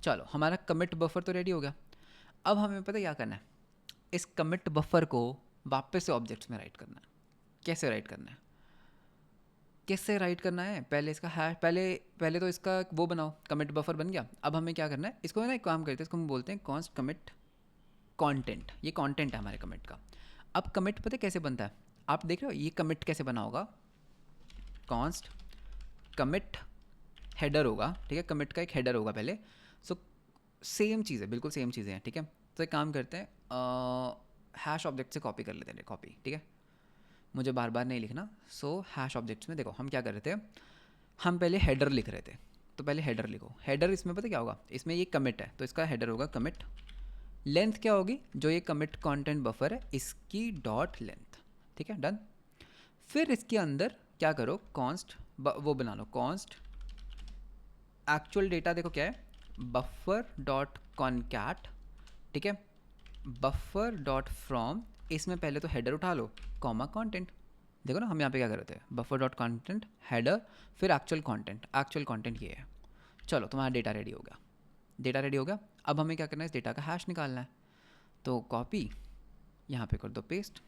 चलो हमारा कमिट बफर तो रेडी हो गया। अब हमें पता क्या करना है, इस कमिट बफर को वापस से ऑब्जेक्ट्स में राइट करना है। कैसे राइट करना है, पहले इसका हैश, पहले तो इसका वो बनाओ, कमिट बफर बन गया। अब हमें क्या करना है, इसको ना एक काम करते हैं, इसको हम बोलते हैं कॉन्स्ट कमिट कंटेंट, ये कंटेंट है हमारे कमिट का। अब कमिट पता है कैसे बनता है, आप देख रहे हो ये कमिट कैसे बना होगा, कॉन्स्ट कमिट हेडर होगा, ठीक है, कमिट का एक हेडर होगा पहले। सो सेम चीज़ है, बिल्कुल सेम चीज़ें हैं, ठीक है। तो एक काम करते हैं, हैश ऑब्जेक्ट से कॉपी कर लेते हैं, कॉपी, ठीक है, मुझे बार बार नहीं लिखना। सो हैश ऑब्जेक्ट्स में देखो हम क्या कर रहे थे, हम पहले हेडर लिख रहे थे, तो पहले हेडर लिखो। हेडर इसमें पता क्या होगा, इसमें ये कमिट है तो इसका हेडर होगा कमिट, लेंथ क्या होगी, जो ये कमिट कंटेंट बफर है इसकी डॉट लेंथ, ठीक है, डन। फिर इसके अंदर क्या करो, कॉन्स्ट वो बना लो, कॉन्स्ट एक्चुअल डेटा, देखो क्या है, बफर डॉट कॉनकैट, ठीक है, बफर डॉट फ्रॉम, इसमें पहले तो हेडर उठा लो, कॉमा कंटेंट। देखो ना हम यहाँ पे क्या कर रहे थे, बफर डॉट कंटेंट हेडर, फिर एक्चुअल कंटेंट ये है। चलो तुम्हारा डेटा रेडी हो गया। अब हमें क्या करना है, इस डेटा का हैश निकालना है, तो कॉपी यहाँ पे कर दो पेस्ट।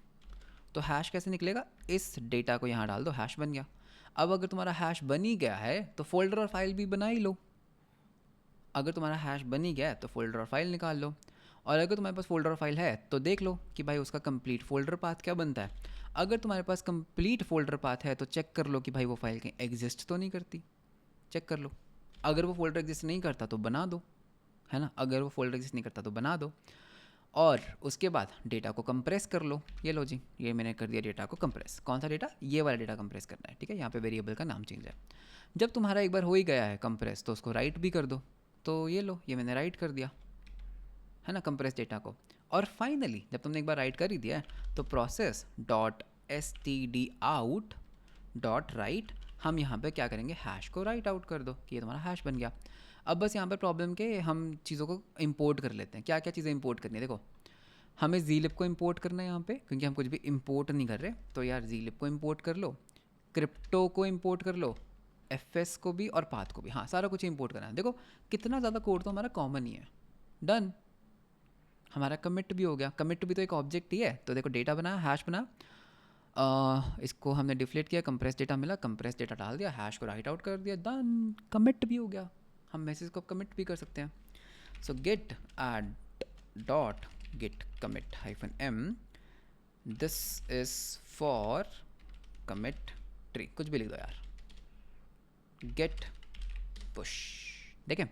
तो हैश कैसे निकलेगा, इस डेटा को यहाँ डाल दो, हैश बन गया। अब अगर तुम्हारा हैश बन ही गया है तो फोल्डर और फाइल भी बना ही लो। अगर तुम्हारा हैश बन ही गया है तो फोल्डर और फाइल निकाल लो, और अगर तुम्हारे पास फोल्डर और फाइल है तो देख लो कि भाई उसका कंप्लीट फोल्डर पाथ क्या बनता है। अगर तुम्हारे पास कंप्लीट फोल्डर पाथ है तो चेक कर लो कि भाई वो फाइल कहीं एग्जिस्ट तो नहीं करती, चेक कर लो। अगर वो फोल्डर एग्जिस्ट नहीं करता तो बना दो, है ना, अगर वो फोल्डर एग्जिस्ट नहीं करता तो बना दो, और उसके बाद डेटा को कंप्रेस कर लो। ये लो जी, ये मैंने कर दिया डेटा को कंप्रेस। कौन सा डेटा, ये वाला डेटा कंप्रेस करना है, ठीक है। यहाँ पे वेरिएबल का नाम चेंज है। जब तुम्हारा एक बार हो ही गया है कंप्रेस तो उसको राइट भी कर दो। तो ये लो, ये मैंने राइट कर दिया, है ना, कंप्रेस डेटा को। और फाइनली जब तुमने एक बार राइट कर ही दिया है तो process dot stdout dot right, हम यहाँ पे क्या करेंगे, हैश को राइट आउट कर दो कि ये तुम्हारा हैश बन गया। अब बस यहाँ पर प्रॉब्लम के हम चीज़ों को इंपोर्ट कर लेते हैं। क्या क्या चीज़ें इंपोर्ट करनी है, देखो हमें zlib को इंपोर्ट करना है यहाँ पे, क्योंकि हम कुछ भी इंपोर्ट नहीं कर रहे, तो यार zlib को इंपोर्ट कर लो, क्रिप्टो को इंपोर्ट कर लो, fs को भी और पाथ को भी, हाँ सारा कुछ इंपोर्ट करना है। देखो कितना ज़्यादा कोड तो हमारा कॉमन ही है। डन, हमारा कमिट भी हो गया। कमिट भी तो एक ऑब्जेक्ट ही है। तो देखो डेटा बना, हैश बना, इसको हमने डिफ्लेट किया, कंप्रेस डेटा मिला, कंप्रेस डेटा डाल दिया, हैश को राइट आउट कर दिया, डन, कमिट भी हो गया। हम मैसेज को कमिट भी कर सकते हैं। सो gate add dot gate commit hyphen m, this is for commit tree, कुछ भी लिख दो यार, गेट पुश। देखें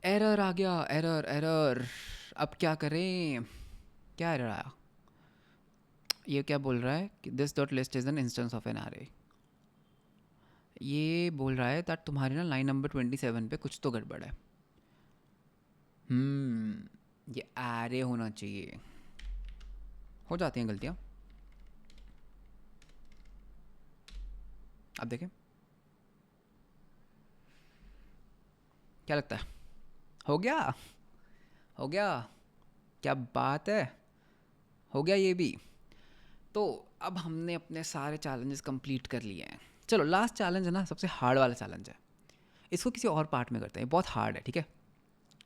एरर आ गया, एरर एरर। अब क्या करें, क्या एरर आया, ये क्या बोल रहा है कि this dot list is an instance of an array। ये बोल रहा है दैट तुम्हारी ना लाइन नंबर 27 पे कुछ तो गड़बड़ है। ये array होना चाहिए। हो जाती हैं गलतियाँ। अब देखें क्या लगता है, हो गया, हो गया, क्या बात है, हो गया ये भी। तो अब हमने अपने सारे चैलेंजेस कंप्लीट कर लिए हैं। चलो लास्ट चैलेंज है ना, सबसे हार्ड वाला चैलेंज है, इसको किसी और पार्ट में करते हैं, बहुत हार्ड है, ठीक है।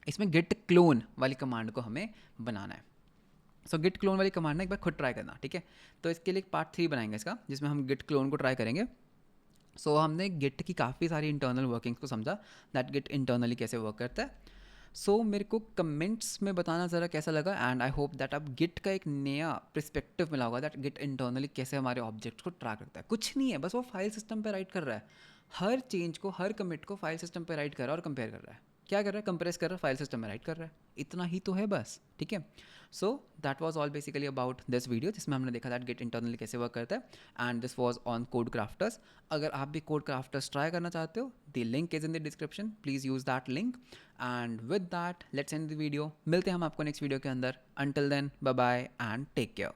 इसमें गिट क्लोन वाली कमांड को हमें बनाना है। सो गिट क्लोन वाली कमांड ना एक बार खुद ट्राई करना, ठीक है। तो इसके लिए एक पार्ट 3 बनाएंगे इसका, जिसमें हम गिट क्लोन को ट्राई करेंगे। सो हमने गिट की काफ़ी सारी इंटरनल वर्किंग्स को समझा, दैट गिट इंटरनली कैसे वर्क करता है। सो मेरे को कमेंट्स में बताना ज़रा कैसा लगा, एंड आई होप दैट अब गिट का एक नया पर्सपेक्टिव मिला होगा, दैट गिट इंटरनली कैसे हमारे ऑब्जेक्ट्स को ट्रैक करता है। कुछ नहीं है, बस वो फाइल सिस्टम पे राइट कर रहा है, हर चेंज को, हर कमिट को फाइल सिस्टम पे राइट कर रहा है और कंपेयर कर रहा है। क्या कर रहा है, कंप्रेस कर रहा है, फाइल सिस्टम में राइट कर रहा है, इतना ही तो है बस, ठीक है। So that was all basically about this video, जिसमें हमने देखा दैट गिट इंटरनली कैसे वर्क करता है, and this was on code crafters. अगर आप भी कोड क्राफ्टर्स ट्राई करना चाहते हो, the link is in the description, please use that link. And with that let's end the video. मिलते हैं हम आपको नेक्स्ट वीडियो के अंदर। Until then bye bye and take care.